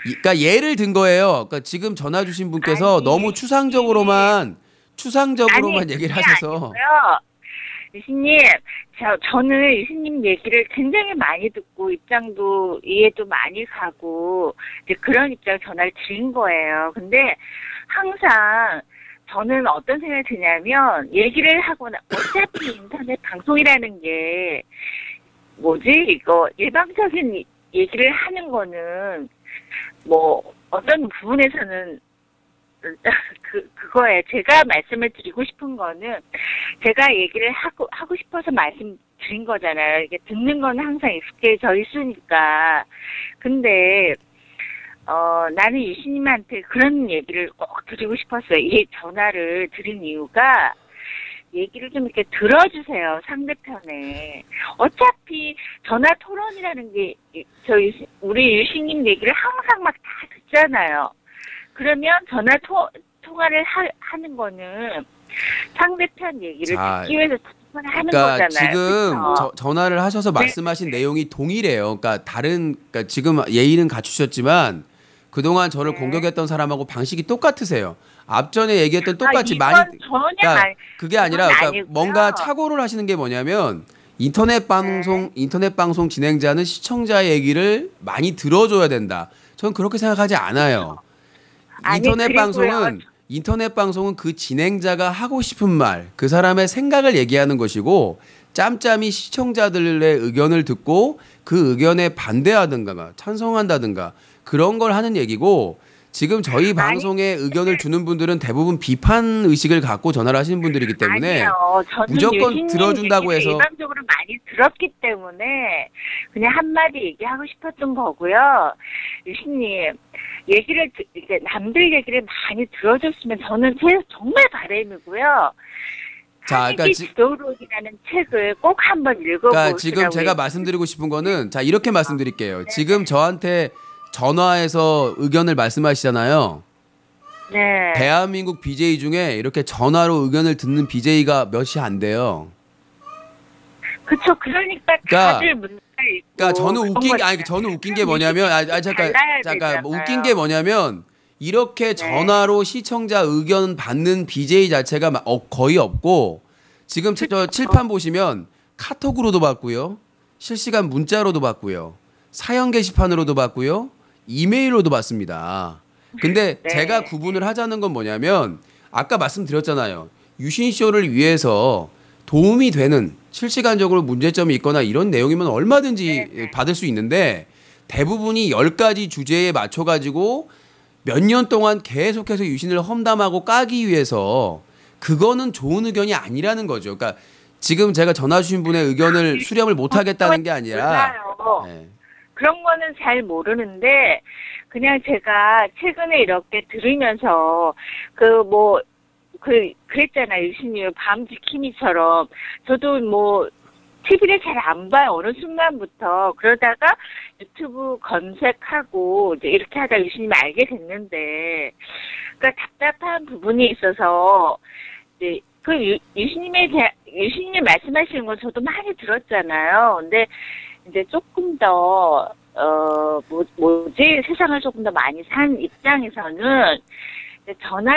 그러니까 예를 든 거예요. 그러니까 지금 전화 주신 분께서 너무 추상적으로만 얘기를 하셔서. 아니고요. 유신님, 저는 유신님 얘기를 굉장히 많이 듣고 입장도 이해도 많이 가고 이제 그런 입장 전화를 드린 거예요. 근데 항상 저는 어떤 생각이 드냐면 얘기를 하거나 어차피 인터넷 방송이라는 게 이거 일방적인 얘기를 하는 거는 뭐 어떤 부분에서는 그거에 제가 말씀을 드리고 싶은 거는 제가 얘기를 하고 싶어서 말씀드린 거잖아요. 이게 듣는 건 항상 익숙해져 있으니까. 근데 나는 유신님한테 그런 얘기를 꼭 드리고 싶었어요. 이 전화를 드린 이유가 얘기를 좀 이렇게 들어주세요. 상대편에. 어차피 전화 토론이라는 게 우리 유신님 얘기를 항상 막 다 듣잖아요. 그러면 전화 통화를 하는 거는 상대편 얘기를 듣기 위해서 통화를 하는 거잖아요. 지금 전화를 하셔서 말씀하신 내용이 동일해요. 그러니까 지금 예의는 갖추셨지만 그동안 저를 공격했던 사람하고 방식이 똑같으세요. 앞전에 얘기했던 똑같이 많이 그게 아니라 뭔가 착오를 하시는 게 뭐냐면 인터넷 방송 진행자는 시청자의 얘기를 많이 들어줘야 된다. 저는 그렇게 생각하지 않아요. 인터넷 방송은 그 진행자가 하고 싶은 말, 그 사람의 생각을 얘기하는 것이고 짬짬이 시청자들의 의견을 듣고 그 의견에 반대하든가 찬성한다든가 그런 걸 하는 얘기고, 지금 저희 방송에 의견을 주는 분들은 대부분 비판 의식을 갖고 전화를 하시는 분들이기 때문에 아니요. 저는 무조건 유신님 들어준다고 얘기를 해서 일방적으로 많이 들었기 때문에 그냥 한마디 얘기하고 싶었던 거고요. 유신님 얘기를 이제 남들 얘기를 많이 들어줬으면 저는 정말 바람이고요. 자, 그러니까 지도록이라는 책을 꼭 한번 읽어보시라고. 그러니까 지금 제가 말씀드리고 싶은 거는 자 이렇게 말씀드릴게요. 지금 저한테 전화해서 의견을 말씀하시잖아요. 네. 대한민국 BJ 중에 이렇게 전화로 의견을 듣는 BJ가 몇이 안 돼요. 그렇죠. 그러니까 다들 문제가 있고. 그러니까 저는 웃긴 게 뭐냐면 잠깐 뭐 웃긴 게 뭐냐면 이렇게 전화로 시청자 의견 받는 BJ 자체가 거의 없고 지금 저 칠판 보시면 카톡으로도 받고요. 실시간 문자로도 받고요. 사연 게시판으로도 받고요. 이메일로도 받습니다. 근데 네. 제가 구분을 하자는 건 뭐냐면 아까 말씀드렸잖아요. 유신쇼를 위해서 도움이 되는 실시간적으로 문제점이 있거나 이런 내용이면 얼마든지 받을 수 있는데 대부분이 10가지 주제에 맞춰가지고 몇 년 동안 계속해서 유신을 험담하고 까기 위해서 그거는 좋은 의견이 아니라는 거죠. 그러니까 지금 제가 전화 주신 분의 의견을 수렴을 못하겠다는 게 아니라 네. 그런 거는 잘 모르는데 그냥 제가 최근에 이렇게 들으면서 그랬잖아요. 유신님 밤 지킴이처럼 저도 뭐 TV를 잘 안 봐요. 어느 순간부터. 그러다가 유튜브 검색하고 이제 이렇게 하다 유신님 알게 됐는데, 그러니까 답답한 부분이 있어서 이제 유신님 말씀하시는 건 저도 많이 들었잖아요. 근데 이제 조금 더 세상을 조금 더 많이 산 입장에서는 전화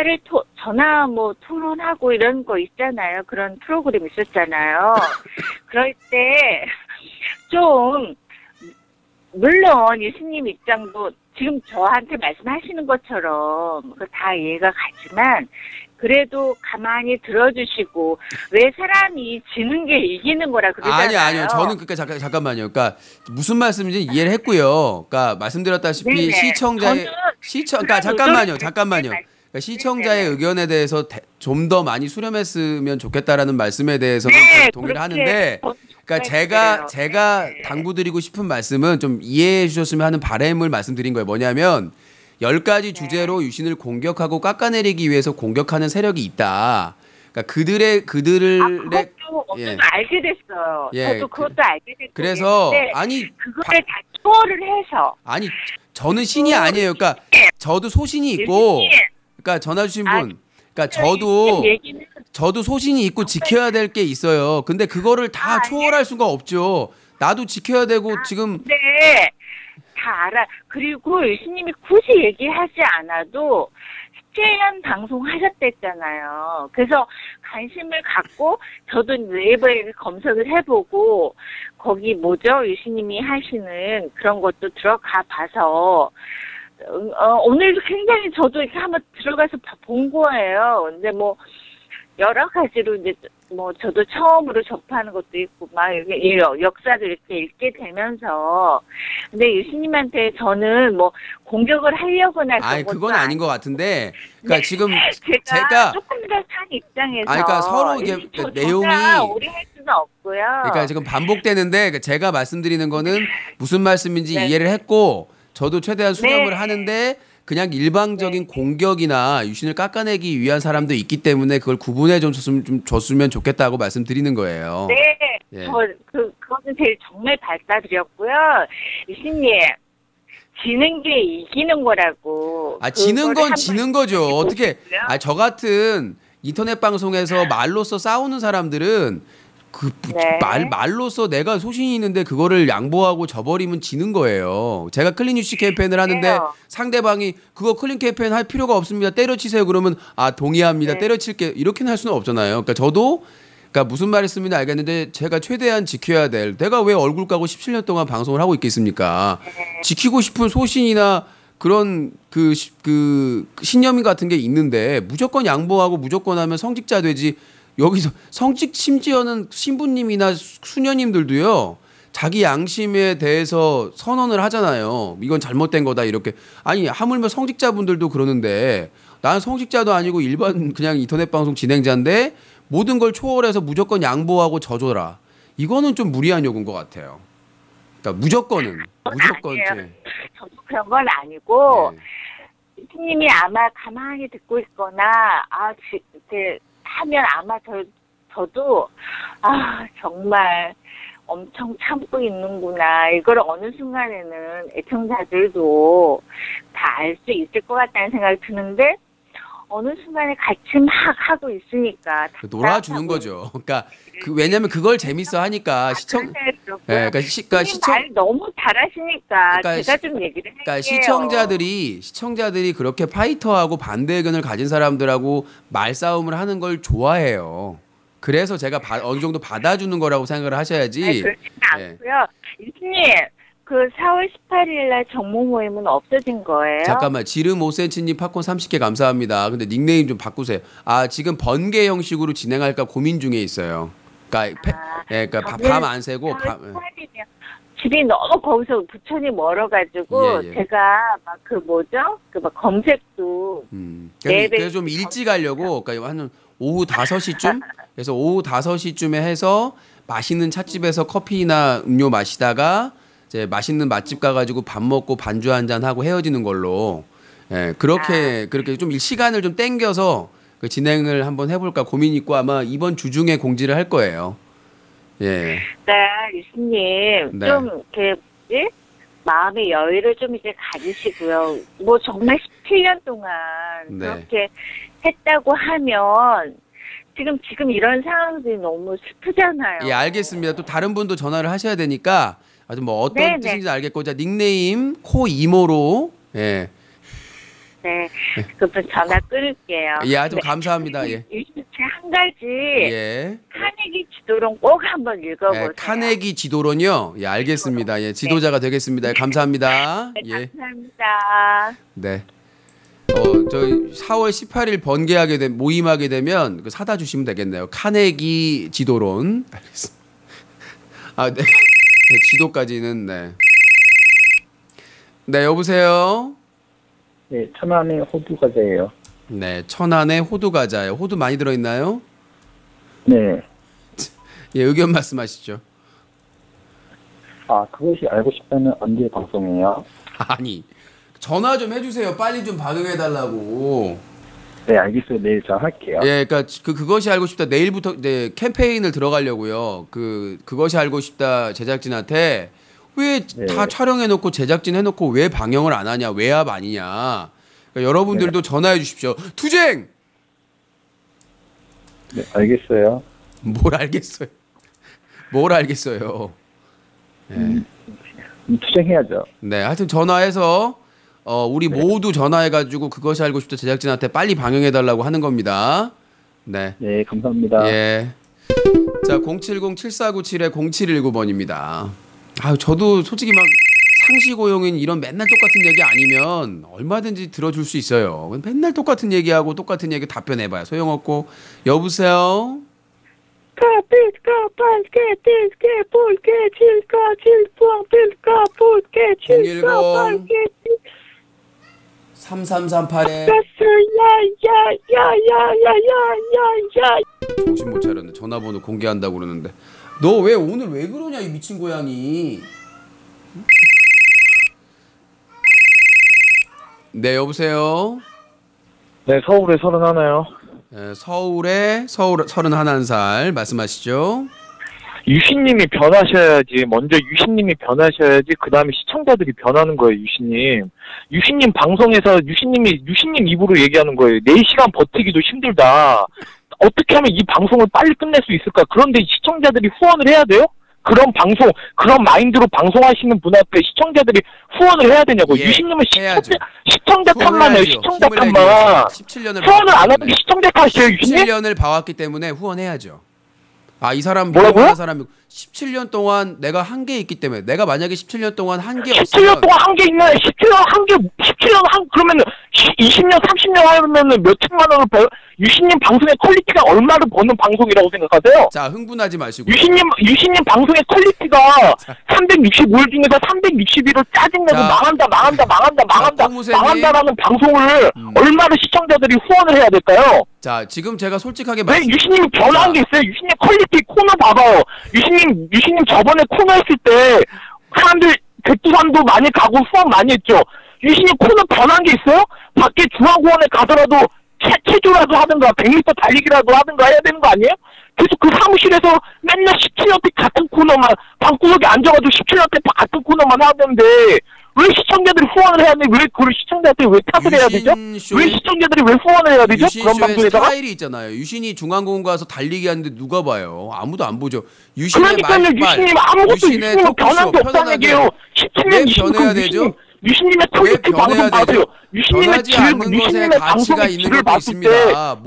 토론하고 이런 거 있잖아요. 그런 프로그램 있었잖아요. 그럴 때 좀 물론 예수님 입장도 지금 저한테 말씀하시는 것처럼 다 이해가 가지만 그래도 가만히 들어주시고 왜 사람이 지는 게 이기는 거라 그러잖아요. 아니요. 저는 잠깐만요. 그러니까 무슨 말씀인지 이해를 했고요. 그러니까 말씀드렸다시피 그러니까 잠깐만요. 그러니까 시청자의 의견에 대해서 좀 더 많이 수렴했으면 좋겠다라는 말씀에 대해서는 동의를 하는데 그러니까 제가 당부드리고 싶은 말씀은 좀 이해해 주셨으면 하는 바람을 말씀드린 거예요. 뭐냐면 10가지 주제로 유신을 공격하고 깎아내리기 위해서 공격하는 세력이 있다. 그러니까 그들을 그것도 알게 됐어요. 저도 그것도 알게 됐고 그래서 그거를 다 초월을 해서 저는 신이 아니에요. 그러니까 저도 소신이 있고 그러니까 전화 주신 분 그러니까 저도 소신이 있고 지켜야 될 게 있어요. 근데 그거를 다 초월할 수가 없죠. 나도 지켜야 되고 지금 네. 다 알아. 그리고 유신님이 굳이 얘기하지 않아도 17년 방송하셨댔잖아요. 그래서 관심을 갖고 저도 네이버에 검색을 해보고 거기 유신님이 하시는 그런 것도 들어가 봐서 오늘도 굉장히 저도 이렇게 한번 들어가서 본 거예요. 근데 여러 가지로 이제 저도 처음으로 접하는 것도 있고 막 이 역사를 이렇게 읽게 되면서 근데 유신님한테 저는 공격을 하려거나 그건 아닌 것 같은데 그러니까 지금 제가 조금 더 산 입장에서 그러니까 서로 이게 내용이 오래 할 수는 없고요. 그러니까 지금 반복되는데 제가 말씀드리는 거는 무슨 말씀인지 이해를 했고 저도 최대한 수렴을 하는데 그냥 일방적인 공격이나 유신을 깎아내기 위한 사람도 있기 때문에 그걸 구분해 좀 줬으면 좋겠다고 말씀드리는 거예요. 네, 그거는 제일 정말 발사드렸고요. 유신님, 지는 게 이기는 거라고. 지는 건 지는 거죠. 어떻게? 저 같은 인터넷 방송에서 말로써 싸우는 사람들은 말로써 내가 소신이 있는데 그거를 양보하고 져버리면 지는 거예요. 제가 클린 유시 캠페인을 하는데 상대방이 그거 클린 캠페인 할 필요가 없습니다. 때려치세요. 그러면 동의합니다. 때려칠게. 이렇게는 할 수는 없잖아요. 그러니까 저도 무슨 말씀인지 알겠는데 제가 최대한 지켜야 될 내가 왜 얼굴 까고 17년 동안 방송을 하고 있겠습니까? 지키고 싶은 소신이나 그런 그 신념이 같은 게 있는데 무조건 양보하고 무조건 하면 성직자 되지. 여기서 심지어는 신부님이나 수녀님들도요. 자기 양심에 대해서 선언을 하잖아요. 이건 잘못된 거다 이렇게. 아니 하물며 성직자분들도 그러는데 나는 성직자도 아니고 일반 그냥 인터넷 방송 진행자인데 모든 걸 초월해서 무조건 양보하고 져줘라. 이거는 좀 무리한 요구인 것 같아요. 그러니까 무조건. 저도 그런 건 아니고 네. 스님이 아마 가만히 듣고 있거나 이렇게 하면 아마 저도 정말 엄청 참고 있는구나. 이걸 어느 순간에는 애청자들도 다 알 수 있을 것 같다는 생각이 드는데 어느 순간에 같이 막 하고 있으니까 놀아주는 거죠. 그러니까 왜냐하면 그걸 재밌어 하니까 그러니까 시청 말 너무 잘하시니까 그러니까 제가 좀 얘기를 할게요. 그러니까 시청자들이 그렇게 파이터하고 반대 의견을 가진 사람들하고 말싸움을 하는 걸 좋아해요. 그래서 제가 어느 정도 받아주는 거라고 생각을 하셔야지. 그렇지는 않고요. 이수님, 그 4월 18일 날 정모 모임은 없어진 거예요? 잠깐만, 지름 5cm님 팝콘 30개 감사합니다. 근데 닉네임 좀 바꾸세요. 지금 번개 형식으로 진행할까 고민 중에 있어요. 그러니까 밤 안 새고 집이 너무 거기서 부천이 멀어가지고 제가 막 막 검색도 그래서 좀 일찍 하려고 그러니까 한 오후 5시쯤 그래서 오후 5시쯤에 해서 맛있는 찻집에서 커피나 음료 마시다가 이제 맛있는 맛집 가가지고 밥 먹고 반주 한잔 하고 헤어지는 걸로 그렇게 좀 시간을 좀 땡겨서 그 진행을 한번 해볼까 고민 있고 아마 이번 주 중에 공지를 할 거예요. 예. 네, 이수님 좀 이렇게 마음의 여유를 좀 이제 가지시고요. 뭐 정말 17년 동안 그렇게 했다고 하면 지금 이런 상황들이 너무 슬프잖아요. 예, 알겠습니다. 또 다른 분도 전화를 하셔야 되니까 아주 뭐 어떤 뜻인지 알겠고 자 닉네임 코 이모로 네, 그분 전화 끊을게요. 예, 아주 감사합니다. 예. 한 가지 카네기 지도론 꼭 한번 읽어보세요. 카네기 지도론요. 예, 알겠습니다. 예, 지도자가 되겠습니다. 감사합니다. 네, 감사합니다. 네. 저희 4월 18일 번개하게 모임하게 되면 사다 주시면 되겠네요. 카네기 지도론. 알겠습니다. 네. 지도까지는 네, 여보세요. 네, 천안의 호두 과자예요. 네, 천안의 호두 과자요. 호두 많이 들어 있나요? 네. 예, 의견 말씀하시죠. 그것이 알고 싶다는 언제 방송이에요? 아니, 전화 좀 해주세요. 빨리 좀 반응해달라고. 네, 알겠어요. 내일 전화할게요. 예, 그러니까 그것이 알고 싶다. 내일부터 캠페인을 들어가려고요. 그것이 알고 싶다 제작진한테 왜 다 촬영해놓고 제작진 해놓고 왜 방영을 안 하냐, 외압 아니냐. 그러니까 여러분들도 전화해 주십시오. 투쟁. 네, 알겠어요. 뭘 알겠어요? 뭘 알겠어요? 투쟁해야죠. 네, 하여튼 전화해서 우리 모두 전화해가지고 그것이 알고 싶다 제작진한테 빨리 방영해달라고 하는 겁니다. 네. 네, 감사합니다. 예. 자, 070-7497-0719번입니다. 저도 솔직히 막 상시고용인 이런 맨날 똑같은 얘기 아니면 얼마든지 들어줄 수 있어요. 맨날 똑같은 얘기하고 똑같은 얘기 답변해봐요. 소용없고. 여보세요? 볼게 3338에 정신 못 차렸네. 전화번호 공개한다고 그러는데 너 왜 오늘 왜 그러냐 이 미친 고양이. 네, 여보세요. 네, 서울에 31이요. 네, 서울 31살 말씀하시죠. 유신님이 변하셔야지. 먼저 유신님이 변하셔야지. 그 다음에 시청자들이 변하는 거예요. 유신님 방송에서 유신님 입으로 얘기하는 거예요. 4시간 버티기도 힘들다. 어떻게 하면 이 방송을 빨리 끝낼 수 있을까? 그런데 시청자들이 후원을 해야 돼요? 그런 그런 마인드로 방송하시는 분한테 시청자들이 후원을 해야 되냐고. 유신님은 시청자 탓만 해요. 시청자 탓만. 17년을 후원을 안 하는 게 시청자 탓이에요, 유신님? 17년을 봐왔기 때문에 후원해야죠. 이 사람 뭐라고요? 17년 동안 내가 한 게 있기 때문에 내가 만약에 17년 동안 한 게 17년 동안 한 게 있네. 17년 그러면은 20년, 30년 하면은 몇 천만 원을 유신님 방송의 퀄리티가 얼마를 버는 방송이라고 생각하세요? 자, 흥분하지 마시고. 유신님 방송의 퀄리티가 365일 중에서 361을 짜증내고 망한다라는 방송을 얼마를 시청자들이 후원을 해야 될까요? 자, 지금 제가 솔직하게 왜 유신님이 변한 게 있어요? 유신님 퀄리티 코너 봐봐요. 유신님 저번에 코너 했을 때 사람들 백두산도 많이 가고 후원 많이 했죠. 유신님 코너 변한 게 있어요? 밖에 중앙공원에 가더라도 체조라도 하든가 100m 달리기라도 하든가 해야 되는 거 아니에요? 계속 그 사무실에서 맨날 17년째 같은 코너만 방구석에 앉아가지고 17년째 같은 코너만 하던데 왜 시청자들이 후원을 해야 돼? 왜 그걸 시청자들이 왜 탓을 해야 되죠? 왜 시청자들이 왜 후원을 해야 되죠? 그런 방송에다가 스타일이 있잖아요. 유신이 중앙공원 가서 달리기 하는데 누가 봐요? 아무도 안 보죠. 그러니까요. 유신님 아무것도 유신님 변한 게 없다는 얘기예요. 17년 변해야 되죠? 유신님의 퀄리티 방송 봐세요. 유신님의 유신님의 방송의 질을 봤을 때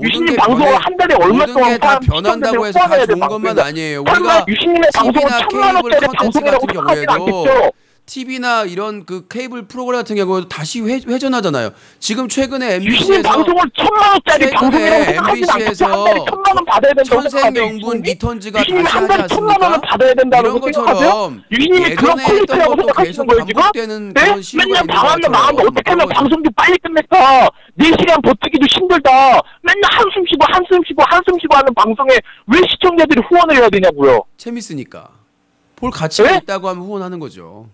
유신님 방송을 한 달에 얼마 동안 다 변한다고 해서 다 좋은 것만 아니에요. 우리가 유신님의 방송은 1,000만 원짜리 방송이라고 생각하지 않겠죠? TV나 이런 그 케이블 프로그램 같은 경우에도 다시 회전하잖아요. 지금 최근에 유신님 방송을 1,000만 원짜리 방송이라고 생각하지 않겠죠? 한 달에 1,000만 원 받아야 된다고 천생연분 리턴즈가 다시 유신님이 한 달에 하지 1,000만 원을 받아야 된다고 생각하세요? 유신님이 그런 퀄리티라고 생각하시는 거예요 지금? 네? 맨날 망한다 어떻게 하면 방송도 빨리 끝냈어 4시간 버티기도 힘들다 맨날 한숨 쉬고 하는 방송에 왜 시청자들이 후원을 해야 되냐고요. 재밌으니까 볼 가치가 네? 있다고 하면 후원하는 거죠.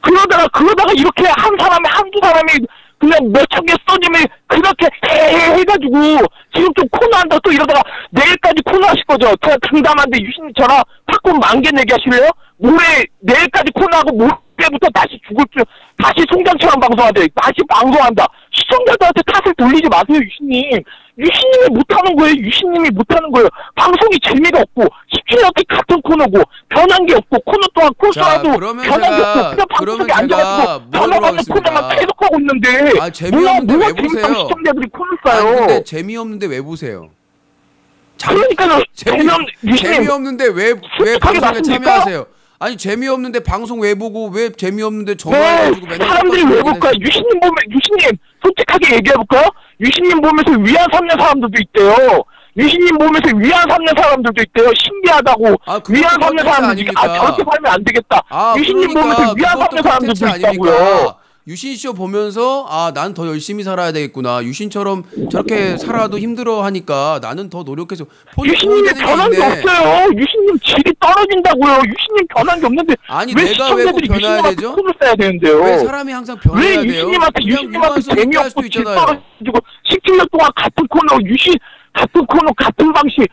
그러다가 이렇게 한두 사람이 그냥 몇천 개 써주면 그렇게 해가지고 지금 좀 코너 한다 또 이러다가 내일까지 코너 하실 거죠? 그냥 장담한데 유신님처럼 팝콘 10,000개 내기 하실래요? 내일까지 코너하고 모레부터 다시 죽을 줄 다시 송장처럼 방송한대. 다시 방송한다. 시청자들한테 탓을 돌리지 마세요, 유신님. 유신님이 못하는 거예요. 유신님이 못하는 거예요. 방송이 재미가 없고 17년째 같은 코너고 변한 게 없고 코너 또한 코너라도 변한 게 없고 그냥 방송에 앉아가지고 변화가는 코너만 계속하고 있는데 재미없는데 왜 보세요? 시청자들이 코너 싸요. 근데 재미없는데 왜 보세요? 그러니까요. 재미없는데 왜 방송에 참여하세요? 아니 재미없는데 방송 왜 보고 왜 재미없는데 전화해가지고 맨날 사람들이 왜 볼까요? 유신님 솔직하게 얘기해볼까요? 유신님 보면서 위안 삼는 사람들도 있대요. 유신님 보면서 위안 삼는 사람들도 있대요. 신기하다고 위안 삼는 사람들이 저렇게 살면 안 되겠다. 유신님 보면서 위안 삼는 사람들도 있다고요. 유신쇼 보면서 난 더 열심히 살아야 되겠구나. 유신처럼 저렇게 살아도 힘들어하니까 나는 더 노력해서 유신님이 변한 게 없어요. 유신님 질이 떨어진다고요. 유신님 변한 게 없는데 아니 왜 내가 왜 꼭 변해야 되죠? 써야 되는데요. 왜 사람이 항상 변해야 돼요? 유신님한테 재미없고 질 떨어지고 17년 동안 같은 코너 같은 방식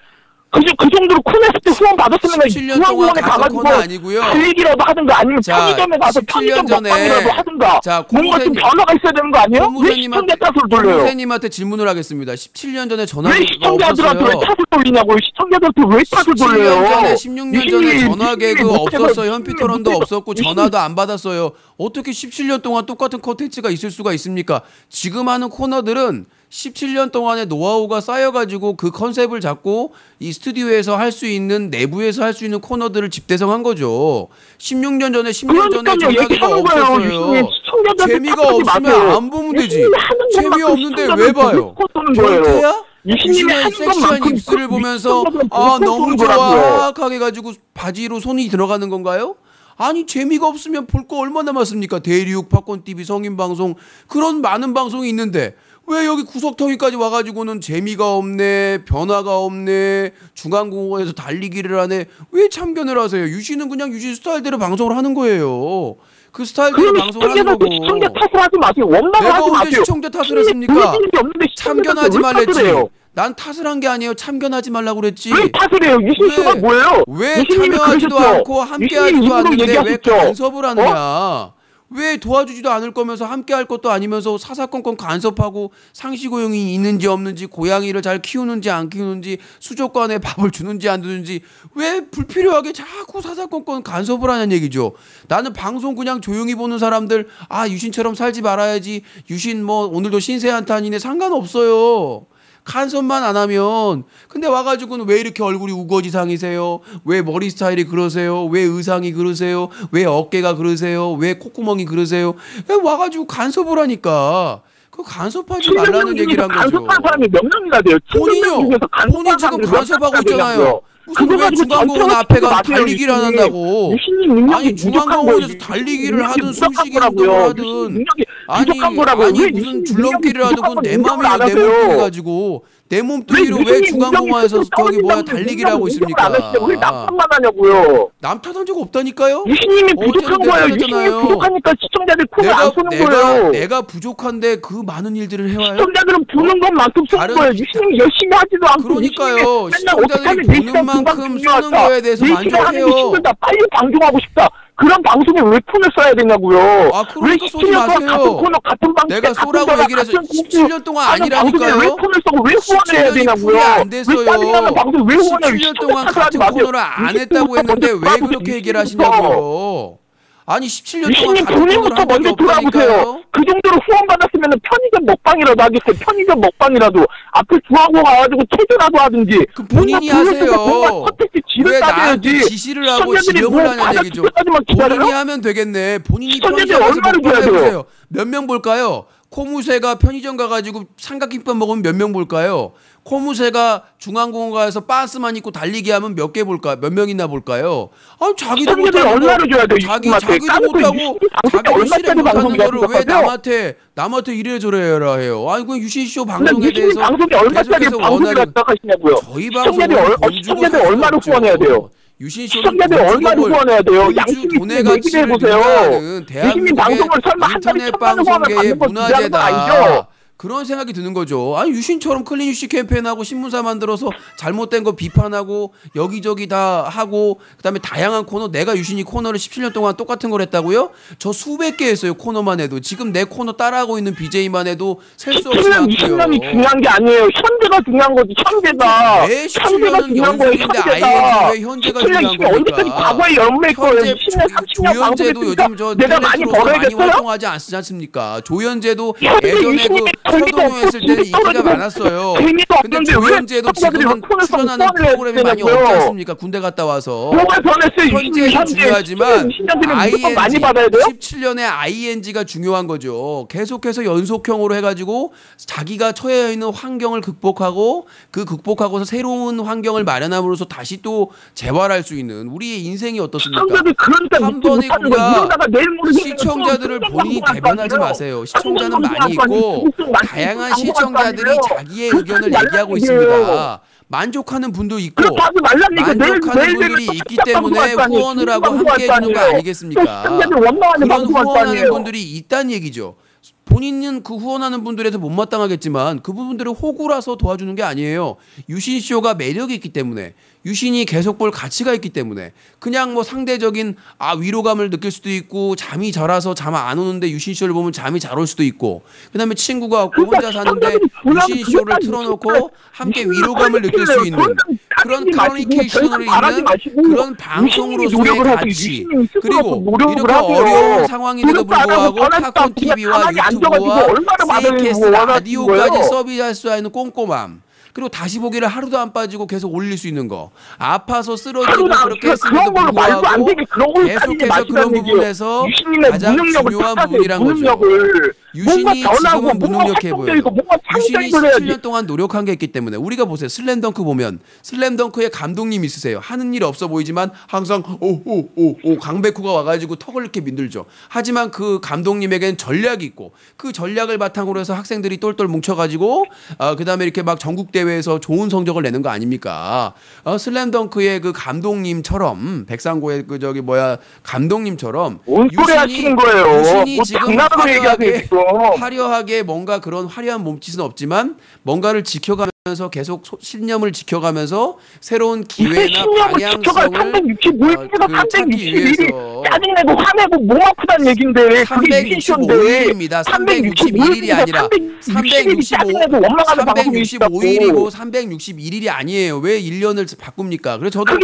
그 정도로 코너 했을 때 후원 받았으면 17년 동안 같은 코너 아니고요. 달리기라도 하든가 아니면 편의점에 가서 편의점 먹방이라도 하든가 뭔가 좀 변화가 있어야 되는 거 아니에요? 왜 시청자 탓을 돌려요? 고무생님한테 질문을 하겠습니다. 17년 전에 전화기가 왜 시청자들한테 왜 탓을 돌리냐고요? 시청자들한테 왜 탓을 돌려요? 16년 전에 전화 개그 없었어요. 현피터런도 없었고 전화도 안 받았어요. 어떻게 17년 동안 똑같은 컨텐츠가 있을 수가 있습니까? 지금 하는 코너들은 17년 동안의 노하우가 쌓여가지고 그 컨셉을 잡고 이 스튜디오에서 할 수 있는 내부에서 할 수 있는 코너들을 집대성한 거죠. 16년 전에 10년 전에 전화기가 없었어요. 재미가 없으면 안 보면 되지. 재미없는데 왜 봐요? 변태야? 유신의 섹시한 입술을 보면서 너무 좋아 하게 가지고 바지로 손이 들어가는 건가요? 아니 재미가 없으면 볼 거 얼마나 많습니까? 대륙, 팝콘TV, 성인방송 그런 많은 방송이 있는데 왜 여기 구석텅이까지 와가지고는 재미가 없네, 변화가 없네, 중앙공원에서 달리기를 하네, 왜 참견을 하세요? 유신은 그냥 유신 스타일대로 방송을 하는 거예요. 그 스타일대로 방송을 하는 거고. 시청자 탓을 하지 마세요. 원망을 하지 마세요. 시청자 탓을 했습니까? 참견하지 말랬지. 난 탓을 한 게 아니에요. 참견하지 말라고 그랬지. 왜 탓을 해요? 유신쇼가 뭐예요? 왜 참여하지도 않고 함께하지도 않는데 왜 간섭을 하느냐. 왜 도와주지도 않을 거면서 함께 할 것도 아니면서 사사건건 간섭하고 상시고용이 있는지 없는지 고양이를 잘 키우는지 안 키우는지 수족관에 밥을 주는지 안 주는지 왜 불필요하게 자꾸 사사건건 간섭을 하냐는 얘기죠. 나는 방송 그냥 조용히 보는 사람들 유신처럼 살지 말아야지 유신 뭐 오늘도 신세 한탄이네 상관없어요. 간섭만 안 하면. 근데 와가지고는 왜 이렇게 얼굴이 우거지상이세요? 왜 머리 스타일이 그러세요? 왜 의상이 그러세요? 왜 어깨가 그러세요? 왜 콧구멍이 그러세요? 와가지고 간섭을 하니까 그 간섭하지 말라는 얘기를 한 거죠. 간섭한 사람이 몇 명이나 돼요? 본인 지금 간섭하고 있잖아요. 무슨 왜 중앙공원 앞에 가서 달리기를 안 한다고? 아니 중앙공원에서 달리기를 하든 숨쉬기 운동을 하든 아니 무슨 줄넘기를 하든 내 맘이에요. 내 몸뚱이 가지고 내 몸뚱이로 왜 중앙공원에서 달리기를 하고 있습니까? 왜 남탓만 하냐고요? 남 탓한 적 없다니까요? 유신님이 부족한 거예요. 유신님이 부족하니까 시청자들 콩을 안 쏘는 거예요. 내가 부족한데 그 많은 일들을 해와요? 시청자들은 보는 것만큼 쏘는 거예요. 유신님이 열심히 하지도 않고. 그러니까요. 시청자들이 보는 만큼 쏘는 거에 대해서 만족해요. 힘들다. 빨리 방송하고 싶다. 그런 방송에 왜 폰을 써야 되냐고요. 왜 17년 동안 같은 코너 같은 방송 내가 쏘라고 얘기를 해서 17년 동안 아니라니까요. 왜 폰을 쓰고 왜 후원을 해야 되냐고요. 안 됐어요. 왜 짜증나는 방송 왜 후원해요. 17년 동안 같은 코너를 안 했다고 했는데 왜 그렇게 얘기를 하시냐고요. 아니 17년 동안 유신님 본인부터 먼저 돌아보세요. 그 정도로 후원받았으면 편의점 먹방이라도 하겠어요. 편의점 먹방이라도 앞에 주하고 가가지고 체조라도 하든지. 그 본인이 하세요. 왜 나한테 지시를 하고 지령을 하냐는 얘기죠. 본인이 하면 되겠네. 본인이 편의점 가서 먹방 해보세요. 몇 명 볼까요? 코무새가 편의점 가가지고 삼각김밥 먹으면 몇 명 볼까요? 코무새가 중앙공원 가서 빤스만 입고 달리기 하면 몇 개 볼까? 몇 명이나 볼까요? 아니 자기도 못하고 얼마를 줘야 돼? 자기도 못하고 자기도 실행 못하는 거를 왜 남한테 이래저래라 해요? 아니 그 유신쇼 방송에 대해서 방송이 얼마짜리 방송을 갖다 하시냐고요? 저희 방송은 시청자들 얼마를 후원해야 돼요? 시청자들 얼마를 후원해야 돼요? 양심이 있으면 얘기를 해보세요. 유신님 방송을 설마 한 달에 인터넷 1,000만 원 방송계의 받는 건 아니죠? 그런 생각이 드는 거죠. 아니 유신처럼 클린 이슈 캠페인하고 신문사 만들어서 잘못된 거 비판하고 여기저기 다 하고 그다음에 다양한 코너 내가 유신이 코너를 17년 동안 똑같은 걸 했다고요? 저 수백 개 했어요. 코너만 해도. 지금 내 코너 따라하고 있는 BJ만 해도 셀 수 없이 많고요. 20년이 중요한 게 아니에요. 현재가 중요한 거지. 현재가. 왜 17년은 연속인데 ING 왜 현재가 중요한 겁니까? 언제까지 과거에 연맥 거예요. 20년, 30년 조현재도 요즘 저 내가 많이 많이 활동하지 않습니까? 조현재도 예전에 그 서동호 했을 때는 인기가 많았어요. 근데 조현재도 지금은 출연하는 프로그램이 많이 없지 않습니까? 군대 갔다 와서. 현재도 중요하지만 ING 17년에 ING가 중요한 거죠. 계속해서 연속형으로 해가지고 자기가 처해 있는 환경을 극복하고 그 극복하고서 새로운 환경을 마련함으로써 다시 또 재활할 수 있는 우리의 인생이 어떻습니까? 한 번에 우리가 시청자들을 본인이 대변하지 마세요. 시청자는 많이 있고 다양한 시청자들이 자기의 의견을 얘기하고 있습니다. 만족하는 분도 있고 만족하는 분들이 있기 때문에 후원을 하고 함께 해주는 거 아니겠습니까? 그런 후원하는 분들이 있다는 얘기죠. 본인은 그 후원하는 분들에서 못마땅하겠지만 그 부분들을 호구라서 도와주는 게 아니에요. 유신쇼가 매력이 있기 때문에 유신이 계속 볼 가치가 있기 때문에 그냥 뭐 상대적인 위로감을 느낄 수도 있고 잠이 잘와서 잠 안 오는데 유신쇼를 보면 잠이 잘 올 수도 있고 그다음에 친구가 없고 혼자 사는데 유신쇼를 틀어놓고 함께 위로감을 느낄 수 있는 그런 커뮤니케이션으로 있는 그런 방송으로서의 가치 그리고 이렇게 어려운 상황인데도 불구하고 팝콘 TV와 유튜브와 세이캐스트 라디오까지 서비스할 수 있는 꼼꼼함 그리고 다시 보기를 하루도 안 빠지고 계속 올릴 수 있는 거 아파서 쓰러지고 그렇게 했음에도 불구하고 계속해서 그런 부분에서 가장 중요한 부분이란 거죠. 유신이 지금은 무능력해 보여요. 유신이 17년 동안 노력한 게 있기 때문에 우리가 보세요. 슬램덩크 보면 슬램덩크의 감독님 있으세요. 하는 일 없어 보이지만 항상 오오오오 강백호가 와가지고 턱을 이렇게 민들죠. 하지만 그 감독님에게는 전략이 있고 그 전략을 바탕으로 해서 학생들이 똘똘 뭉쳐가지고 그 다음에 이렇게 막 전국 대회에서 좋은 성적을 내는 거 아닙니까? 슬램덩크의 그 감독님처럼 백상고의 그 감독님처럼 뭔 소리 하시는 거예요? 유신이 지금 화려하게 뭔가 그런 화려한 몸짓은 없지만 뭔가를 지켜가면서 계속 신념을 지켜가면서 새로운 기회나 방향성을 361일 짜증내고 화내고 몸 아프다는 얘긴데 365일입니다. 361일이 아니라 365일이고 361일이 아니에요. 왜 1년을 바꿉니까? 그래서 저도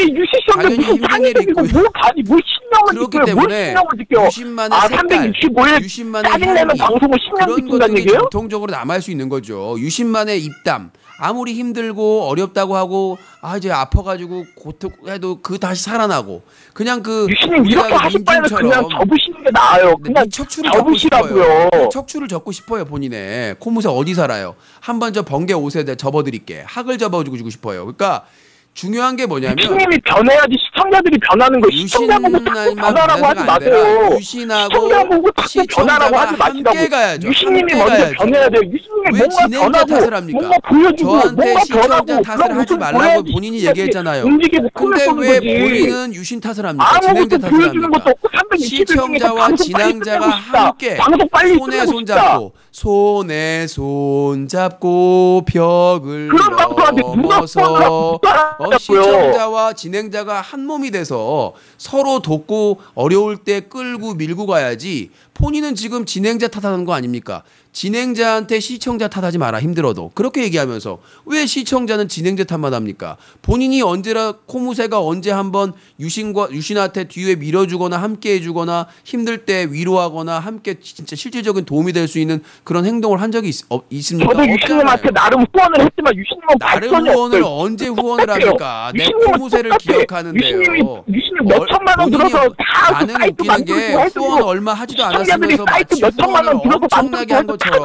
당연히 힘든 일이 있고 뭐 신념을 신념을 그렇기 지켜요. 뭘 때문에 신념을 지켜? 유신만의 색깔, 365일 유신만의 짜증내는 향기, 방송을 10년 그런 듣는다는 것들이 얘기예요? 전통적으로 남아있을 수 있는 거죠. 유신만의 입담. 아무리 힘들고 어렵다고 하고 이제 아파가지고 고통해도 그 다시 살아나고 그냥 그 유신님 이렇게 하실 바에는 그냥 접으시는 게 나아요. 그냥 척추를 접고 접으시라고요. 싶어요. 척추를 접고 싶어요. 본인의 코무새 어디 살아요? 한번 저 번개 옷에 접어드릴게. 학을 접어주고 싶어요. 그러니까 중요한 게 뭐냐면 유신님이 변해야지 시청자들이 변하는 거. 시청자 보고 자꾸 변하라고 하지 마세요. 유신하고 시청자 보고 자꾸 변하라고 하지 함께 가야죠. 유신님이 먼저 변해야 돼요. 유신님이 왜 뭔가 진행자 변하고 탓을 합니까? 뭔가 보여주고 저한테 뭔가 시청자 변하고 탓을 하지 말라고 본인이 얘기했잖아요. 움직이고 근데 쏘는 왜 거지. 본인은 유신 탓을 합니까? 아무것도 진행자 탓을 보여주는 합니까? 것도 없고 320일 시청자와 진행자가 함께 방송 빨리 손에 손잡고 손에 손잡고 벽을 그런 방송한테 누가 넘어서 폰을 시청자와 진행자가 한 몸이 돼서 서로 돕고 어려울 때 끌고 밀고 가야지. 본인은 지금 진행자 탓하는 거 아닙니까? 진행자한테 시청자 탓하지 마라 힘들어도 그렇게 얘기하면서 왜 시청자는 진행자 탓만 합니까? 본인이 언제라 코무새가 언제 한번 유신한테 뒤에 밀어주거나 함께 해주거나 힘들 때 위로하거나 함께 진짜 실질적인 도움이 될 수 있는 그런 행동을 한 적이 있습니까? 저도 유신님한테 나름 후원을 했지만 유신님은 나름 발전이 후원을 없어요. 언제 후원을 합니까? 내 유신님은 코무새를 똑같아. 기억하는데요. 유신님 몇 천만 원 본인이 들어서 다 나는 사이트 웃기는 게 만들고 해주고 후원 얼마 하지도 시청자들이 않았으면서 사이트 마치 몇 천만 원 후원을 들어서 엄청나게 한 만들고 것처럼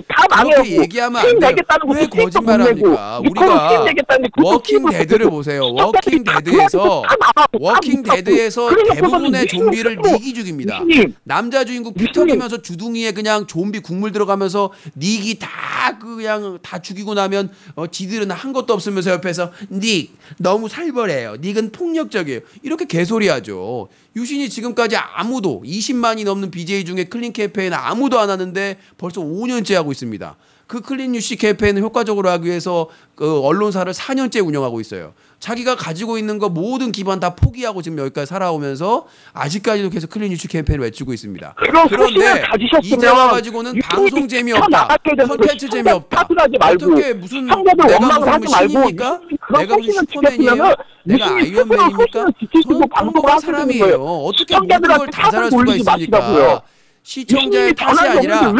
다 망해요. 그렇게 얘기하면 안 돼요. 왜 거짓말합니까? 우리가 워킹 데드를 보세요. 워킹 데드에서 대부분의 좀비를 니기 죽입니다. 남자 주인공 피 터지면서 주둥이에 그냥 좀비 국물 들어가면서 니기 다 그냥 다 죽이고 나면 지들은 한 것도 없으면서 옆에서 닉 너무 살벌해요. 닉은 폭력적이에요. 이렇게 개소리하죠. 유신이 지금까지 아무도 20만이 넘는 BJ 중에 클린 캠페인을 아무도 안 하는데 벌써 5년째 하고 있습니다. 그 클린 유시 캠페인을 효과적으로 하기 위해서 그 언론사를 4년째 운영하고 있어요. 자기가 가지고 있는 거 모든 기반 다 포기하고 지금 여기까지 살아오면서 아직까지도 계속 클린 유시 캠페인을 외치고 있습니다. 그런데 이제 와가지고는 방송 재미없다, 콘텐츠 재미없다. 어떻게 무슨 내가 무슨 신입니까? 내가 무슨 슈퍼맨이에요? 내가 아이언맨입니까? 저는 평범한 사람이에요. 어떻게 모든 걸 다 잘할 수가 있습니까? 시청자의 탓이 아니라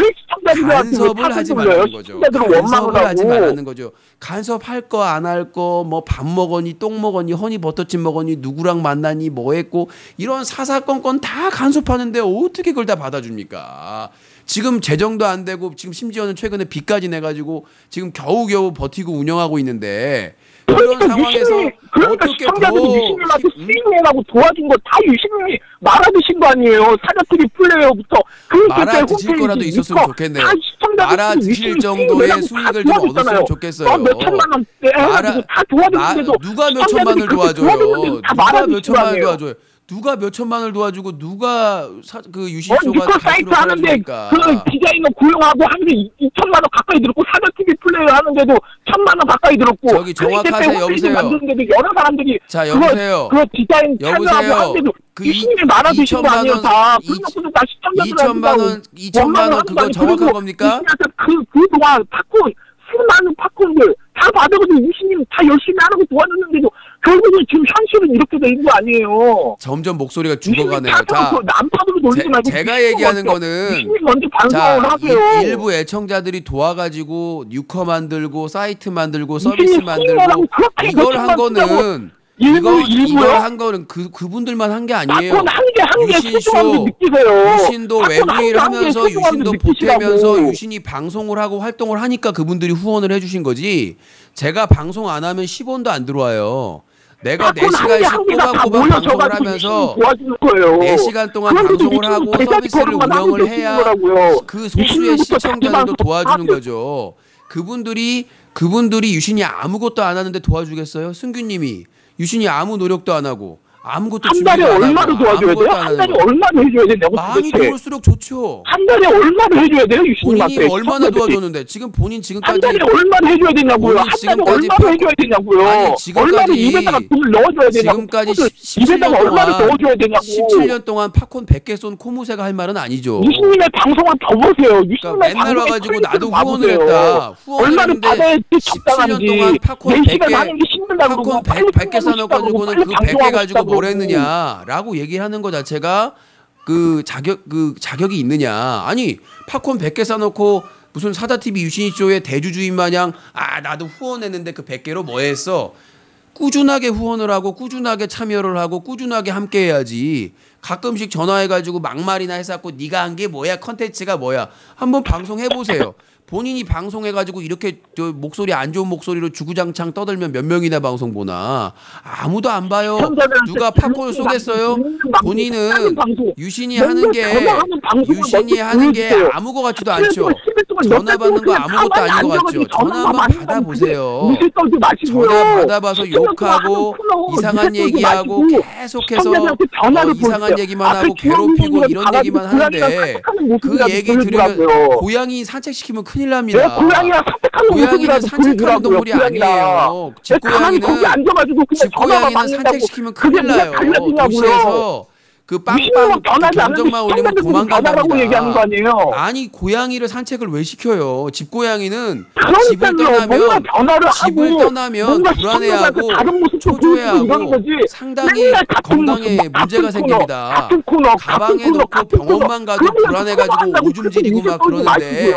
간섭을 하지 말라는 거죠. 간섭을 하지 말라는 거죠. 간섭할 거 안 할 거 뭐 밥 먹었니 똥 먹었니 허니 버터칩 먹었니 누구랑 만났니 뭐 했고 이런 사사건건 다 간섭하는데 어떻게 그걸 다 받아줍니까? 지금 재정도 안 되고 지금 심지어는 최근에 빚까지 내가지고 지금 겨우겨우 버티고 운영하고 있는데 그런 상황에서 어떻게 시청자들이 유신님한테 수익내라고 도와준 거 다 유신님이 말아드신 거 아니에요. 사자TV 플레이어부터 말아드실 거라도 있었으면 좋겠네요. 말아드실 정도의 수익을 좀 얻었으면 좋겠어요. 몇 천만 원대 다 도와줬는데도 누가 몇 천만을 도와줘요? 누가 몇 천만을 도와줘요? 누가 몇 천만을 도와주고 누가 그 유신쇼가 니콜 사이트 하는데 그 디자이너 고용하고 하는데 2천만 원 가까이 들었고 사자TV 플레이어 하는데도 1,000만 원 가까이 들었고 저기 정확하세요. 여보세요. 만드는데도 여러 사람들이 자 여보세요. 그 디자인 참여하고 하는데도 유신님이 말아주신 거 아니에요. 다 2천만 원 그거 정확한 겁니까? 그동안 팝콘 수많은 팝콘들 다 받아가지고 유신님 다 열심히 하는 거 도와줬는데도 결국은 지금 현실은 이렇게 된 거 아니에요. 점점 목소리가 죽어가네요. 자, 남파으로 돌리지 말고 제가 얘기하는 거는 유신님 먼저 방송을 하세요. 일부 애청자들이 도와가지고 뉴커 만들고 사이트 만들고 서비스 만들고 이걸 한 거는 이걸 한 거는 그분들만 한 게 아니에요. 유신도 외부일 하면서 유신도 보태면서 유신이 방송을 하고 활동을 하니까 그분들이 후원을 해주신 거지. 제가 방송 안 하면 10원도 안 들어와요. 내가 4시간씩 꼬박꼬박 방송을 하면서 4시간 동안 방송을 하고 서비스를 운영을 해야 그 소수의 시청자들도 도와주는 거죠. 그분들이 유신이 아무것도 안 하는데 도와주겠어요? 승규님이 유신이 아무 노력도 안 하고 아무것도 한 달에 얼마를 도와줘야 돼요? 한 달에 얼마를 해줘야 되냐고. 많이 도울수록 좋죠. 한 달에 얼마를 해줘야 돼요? 유신님한테. 본인이 얼마나 도와줬는데 지금 본인 지금까지 한 달에 얼마를 해줘야 되냐고요. 한 달에 얼마를 해줘야 되냐고요. 아니, 지금까지 얼마를 입에다가 돈을 넣어줘야 되냐고. 지금까지 17년 얼마를 넣어줘야 되냐고. 17년 동안 팝콘 100개 쏜 코무새가 할 말은 아니죠. 유신님의 방송을 더 보세요. 그러니까 맨날 와가지고 나도 후원을 했다. 얼마를 받아야지 17년 동안 팝콘 100개 하는 게 힘들다고 팝콘 100개 사놓고는 그 100개 가지고 뭘 했느냐라고 얘기하는 것 자체가 그 자격이 있느냐. 아니 팝콘 100개 사놓고 무슨 사다TV 유신쇼의 대주주인 마냥 나도 후원했는데 그 100개로 뭐 했어. 꾸준하게 후원을 하고 꾸준하게 참여를 하고 꾸준하게 함께 해야지. 가끔씩 전화해가지고 막말이나 해갖고 네가 한 게 뭐야, 컨텐츠가 뭐야, 한번 방송해보세요. 본인이 방송해가지고 이렇게 목소리 안 좋은 목소리로 주구장창 떠들면 몇 명이나 방송 보나. 아무도 안 봐요. 누가 팝콘을 쏘겠어요? 본인은 유신이 하는 게 아무 것 같지도 않죠. 전화 받는 거 아무것도 아닌 것 같죠. 전화 한번 받아보세요. 전화 받아봐서 욕하고 이상한 얘기하고 계속해서 이상한 얘기만 하고 괴롭히고 이런 얘기만 하는데 그 얘기 들으면 고양이 산책시키면 큰일 납니다. 고양이는 산책하는 동물이 아니에요. 집고양이는 산책시키면 큰일 나요. 도시에서 그 빵빵 경적만 올리면 도망간답니다. 아니 고양이를 산책을 왜 시켜요? 집고양이는 집을 떠나면 불안해하고 초조해하고 상당히 건강에 문제가 생깁니다. 가방에 넣고 병원만 가도 불안해가지고 오줌 지리고 막 그러는데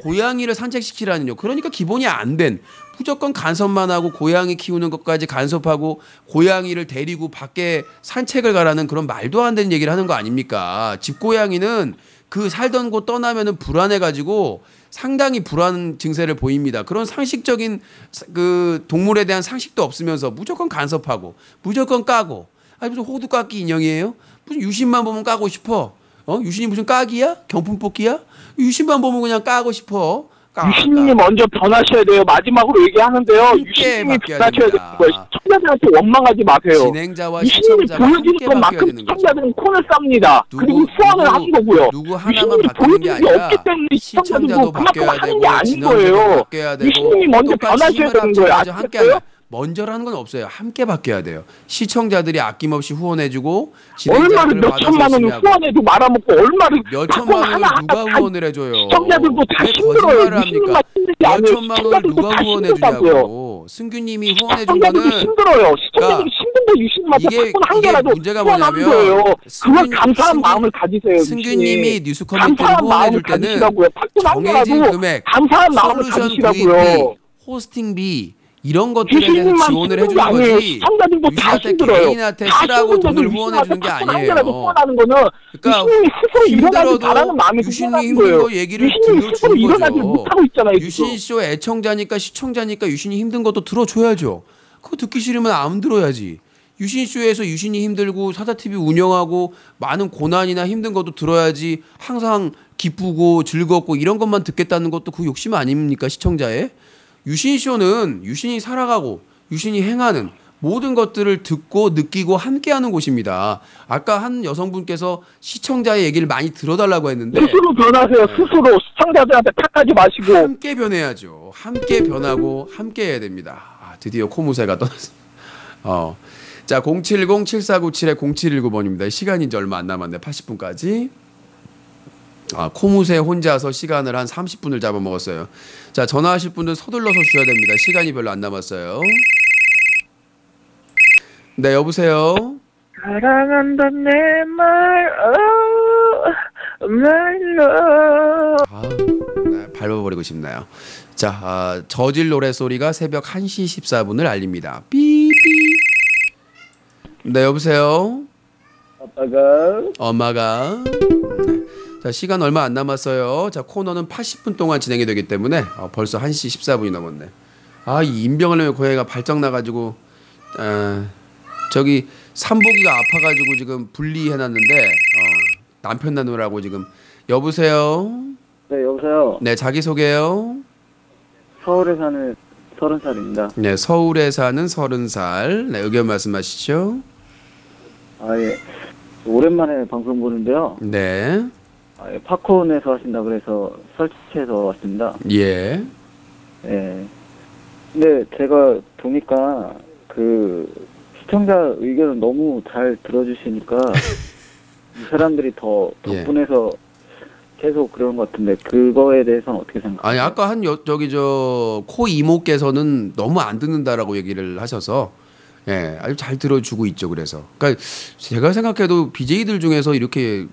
고양이를 산책시키라니요. 그러니까 기본이 안 된, 무조건 간섭만 하고 고양이 키우는 것까지 간섭하고 고양이를 데리고 밖에 산책을 가라는 그런 말도 안 되는 얘기를 하는 거 아닙니까? 집고양이는 그 살던 곳 떠나면은 불안해가지고 상당히 불안 증세를 보입니다. 그런 상식적인 그 동물에 대한 상식도 없으면서 무조건 간섭하고 무조건 까고. 아니 무슨 호두깎이 인형이에요? 무슨 유신만 보면 까고 싶어? 유신이 무슨 까기야? 경품 뽑기야? 유신만 보면 그냥 까고 싶어. 유신님이 먼저 변하셔야 돼요. 마지막으로 얘기하는데요. 유신님이 변하셔야 돼요. 시청자들한테 원망하지 마세요. 진행자와 시청자가 보여주는 것만큼 시청자들은 콘을 쌉니다. 그리고 후원을 하는 거고요. 누구 하나만 바뀌는 게 아니라 시청자도 바뀌어야 되고 진행자도 바뀌어야 되고 유신님이 먼저 변하셔야 되는 거예요. 아시겠어요? 먼저라는 건 없어요. 함께 바뀌어야 돼요. 시청자들이 아낌없이 후원해주고 얼마를 몇 천만 원을 후원해도 말아먹고 얼마를 몇 천만 원을 누가 후원을 해줘요? 시청자들도 다 힘들어요. 합니까? 몇 천만 원을 누가 후원해주냐고. 승규님이 후원해준 거는 힘들어요. 시청자들이 힘든데 유신님한테 팝콘 한 개라도 문제가 뭐냐면 그걸 감사한 마음을 가지세요. 승규님이 뉴스 커뮤니티를 후원해줄 때는 정해진 금액, 감사한 마음을 솔루션 가지시라고요. 구입비, 호스팅비 이런 것들에 대해서 지원을 해주는 거지. 유신한테 개인한테 쓰라고 돈을 후원해 주는 게 아니에요. 그러니까 힘들어도 유신이 힘든 거 얘기를 들어주는 거죠. 유신쇼 애청자니까 시청자니까 유신이 힘든 것도 들어줘야죠. 그거 듣기 싫으면 안 들어야지. 유신쇼에서 유신이 힘들고 사다TV 운영하고 많은 고난이나 힘든 것도 들어야지. 항상 기쁘고 즐겁고 이런 것만 듣겠다는 것도 그 욕심 아닙니까, 시청자의? 유신쇼는 유신이 살아가고 유신이 행하는 모든 것들을 듣고 느끼고 함께하는 곳입니다. 아까 한 여성분께서 시청자의 얘기를 많이 들어달라고 했는데 스스로 변하세요. 스스로 시청자들한테 탓하지 마시고 함께 변해야죠. 함께 변하고 함께 해야 됩니다. 드디어 코무새가 떠났습니다. 자, 070-7497-0719번입니다. 시간이 이제 얼마 안 남았네. 80분까지. 코무새 혼자서 시간을 한 30분을 잡아먹었어요. 자, 전화하실 분들 서둘러서 주셔야 됩니다. 시간이 별로 안 남았어요. 네, 여보세요? 사랑한다 내 말, 말로. 네, 밟아버리고 싶나요? 자, 저질 노래소리가 새벽 1시 14분을 알립니다. 삐삐. 네, 여보세요? 엄마가. 자, 시간 얼마 안 남았어요. 자, 코너는 80분 동안 진행이 되기 때문에 벌써 1시 14분이 넘었네. 이 임병을하면 고양이가 발정 나가지고 저기 삼복이가 아파가지고 지금 분리해놨는데 남편 나누라고 지금. 여보세요? 네, 여보세요? 네, 자기소개요. 서울에 사는 30살입니다. 네, 서울에 사는 30살. 네, 의견 말씀하시죠. 예. 오랜만에 방송 보는데요. 네. 팝콘에서 하신다 그래서 설치해서 왔습니다. 예. 예. 근데 제가 보니까 그 시청자 의견을 너무 잘 들어주시니까 이 사람들이 더 덕분에서 계속 그런 것 같은데 그거에 대해서는 어떻게 생각하세요? 아니, 아까 코 이모께서는 너무 안 듣는다라고 얘기를 하셔서 예, 아주 잘 들어주고 있죠. 그래서 그러니까 제가 생각해도 BJ들 중에서 이렇게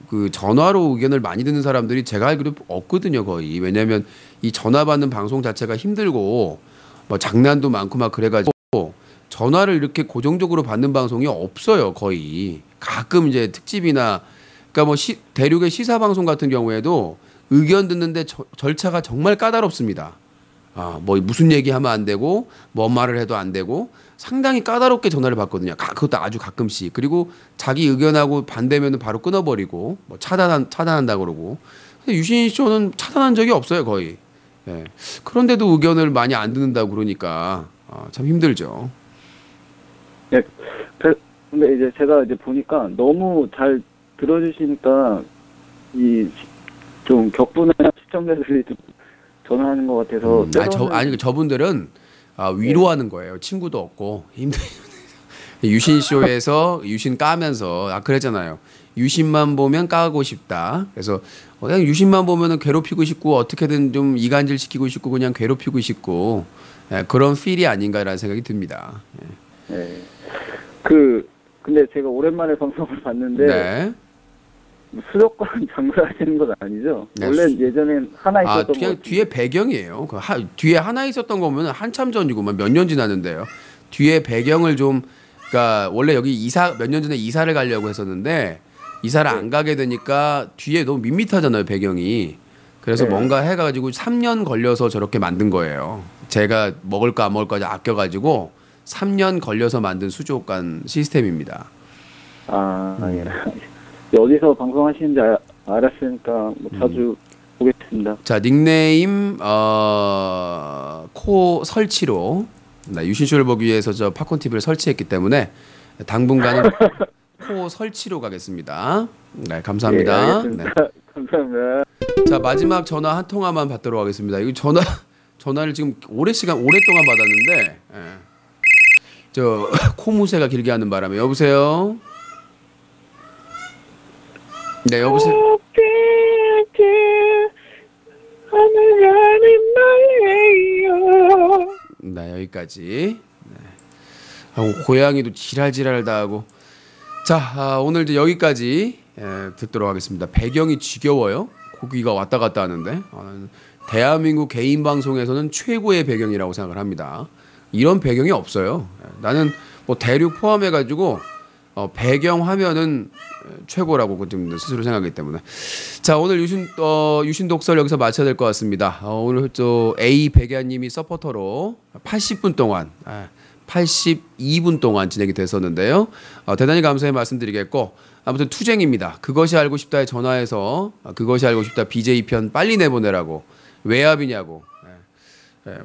그 전화로 의견을 많이 듣는 사람들이 제가 알기로 없거든요, 거의. 왜냐하면 이 전화 받는 방송 자체가 힘들고 뭐 장난도 많고 막 그래가지고 전화를 이렇게 고정적으로 받는 방송이 없어요, 거의. 가끔 이제 특집이나 그러니까 뭐 대륙의 시사 방송 같은 경우에도 의견 듣는데 절차가 정말 까다롭습니다. 뭐 무슨 얘기하면 안 되고 뭔 말을 해도 안 되고 상당히 까다롭게 전화를 받거든요. 그것도 아주 가끔씩. 그리고 자기 의견하고 반대면은 바로 끊어버리고 뭐 차단한다 그러고. 근데 유신 쇼는 차단한 적이 없어요, 거의. 예. 그런데도 의견을 많이 안 듣는다고 그러니까 참 힘들죠. 예. 근데 이제 제가 이제 보니까 너무 잘 들어주시니까 이 좀 격분한 시청자들이 좀 전화하는 것 같아서. 저분들은 위로하는 거예요. 친구도 없고 힘들. 유신 쇼에서 유신 까면서 그랬잖아요. 유신만 보면 까고 싶다. 그래서 그냥 유신만 보면은 괴롭히고 싶고 어떻게든 좀 이간질 시키고 싶고 그냥 괴롭히고 싶고 그런 필이 아닌가라는 생각이 듭니다. 네. 근데 제가 오랜만에 방송을 봤는데. 네. 수족관 장구를 하시는 건 아니죠? 네, 원래 예전엔 하나 있었던 거 뒤에 배경이에요. 뒤에 하나 있었던 거면 한참 전이고 몇 년 지났는데요. 뒤에 배경을 좀 그러니까 원래 여기 몇 년 전에 이사를 가려고 했었는데 이사를 안 가게 되니까 뒤에 너무 밋밋하잖아요, 배경이. 그래서 뭔가 해가지고 3년 걸려서 저렇게 만든 거예요. 제가 먹을까 안 먹을까 아껴가지고 3년 걸려서 만든 수족관 시스템입니다. 예. 어디서 방송하시는지 알았으니까 뭐 자주 보겠습니다. 자, 닉네임 코 설치로 유신쇼를 보기 위해서 저 팝콘 TV를 설치했기 때문에 당분간은 코 설치로 가겠습니다. 네, 감사합니다. 네, 감사합니다. 자, 마지막 전화 한 통화만 받도록 하겠습니다. 이거 전화를 지금 오랫동안 받았는데 저 코무새가 길게 하는 바람에 여보세요. 네, 여보세요. 네, 여기까지. 네. 고양이도 지랄지랄다 하고. 자, 오늘 이제 여기까지 듣도록 하겠습니다. 배경이 지겨워요. 고기가 왔다 갔다 하는데 대한민국 개인 방송에서는 최고의 배경이라고 생각을 합니다. 이런 배경이 없어요. 나는 뭐 대륙 포함해가지고 배경 화면은 최고라고 좀 스스로 생각하기 때문에. 자, 오늘 유신 독설 여기서 마쳐야 될 것 같습니다. 오늘 A 백야님이 서포터로 80분 동안 82분 동안 진행이 됐었는데요. 대단히 감사의 말씀드리겠고 아무튼 투쟁입니다. 그것이 알고 싶다에 전화해서 그것이 알고 싶다 BJ 편 빨리 내보내라고 외압이냐고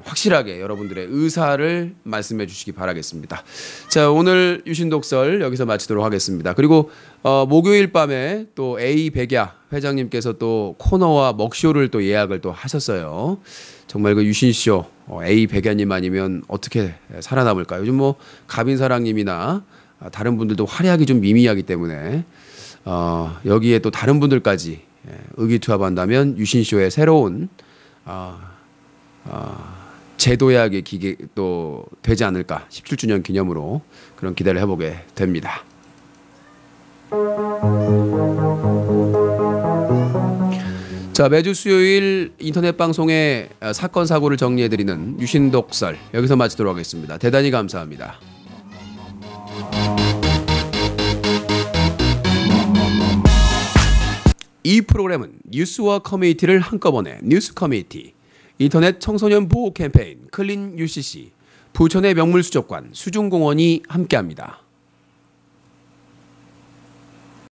확실하게 여러분들의 의사를 말씀해 주시기 바라겠습니다. 자, 오늘 유신독설 여기서 마치도록 하겠습니다. 그리고 목요일 밤에 또 A 백야 회장님께서 또 코너와 먹쇼를 또 예약을 또 하셨어요. 정말 그 유신쇼 A 백야님 아니면 어떻게 살아남을까요? 요즘 뭐 가빈사랑님이나 다른 분들도 활약이 좀 미미하기 때문에 여기에 또 다른 분들까지 의기투합한다면 유신쇼의 새로운 제도약의 기계 또 되지 않을까 17주년 기념으로 그런 기대를 해보게 됩니다. 자, 매주 수요일 인터넷 방송의 사건 사고를 정리해드리는 유신독설 여기서 마치도록 하겠습니다. 대단히 감사합니다. 이 프로그램은 뉴스와 커뮤니티를 한꺼번에 뉴스 커뮤니티, 인터넷 청소년 보호 캠페인 클린 UCC, 부천의 명물수족관 수중공원이 함께합니다.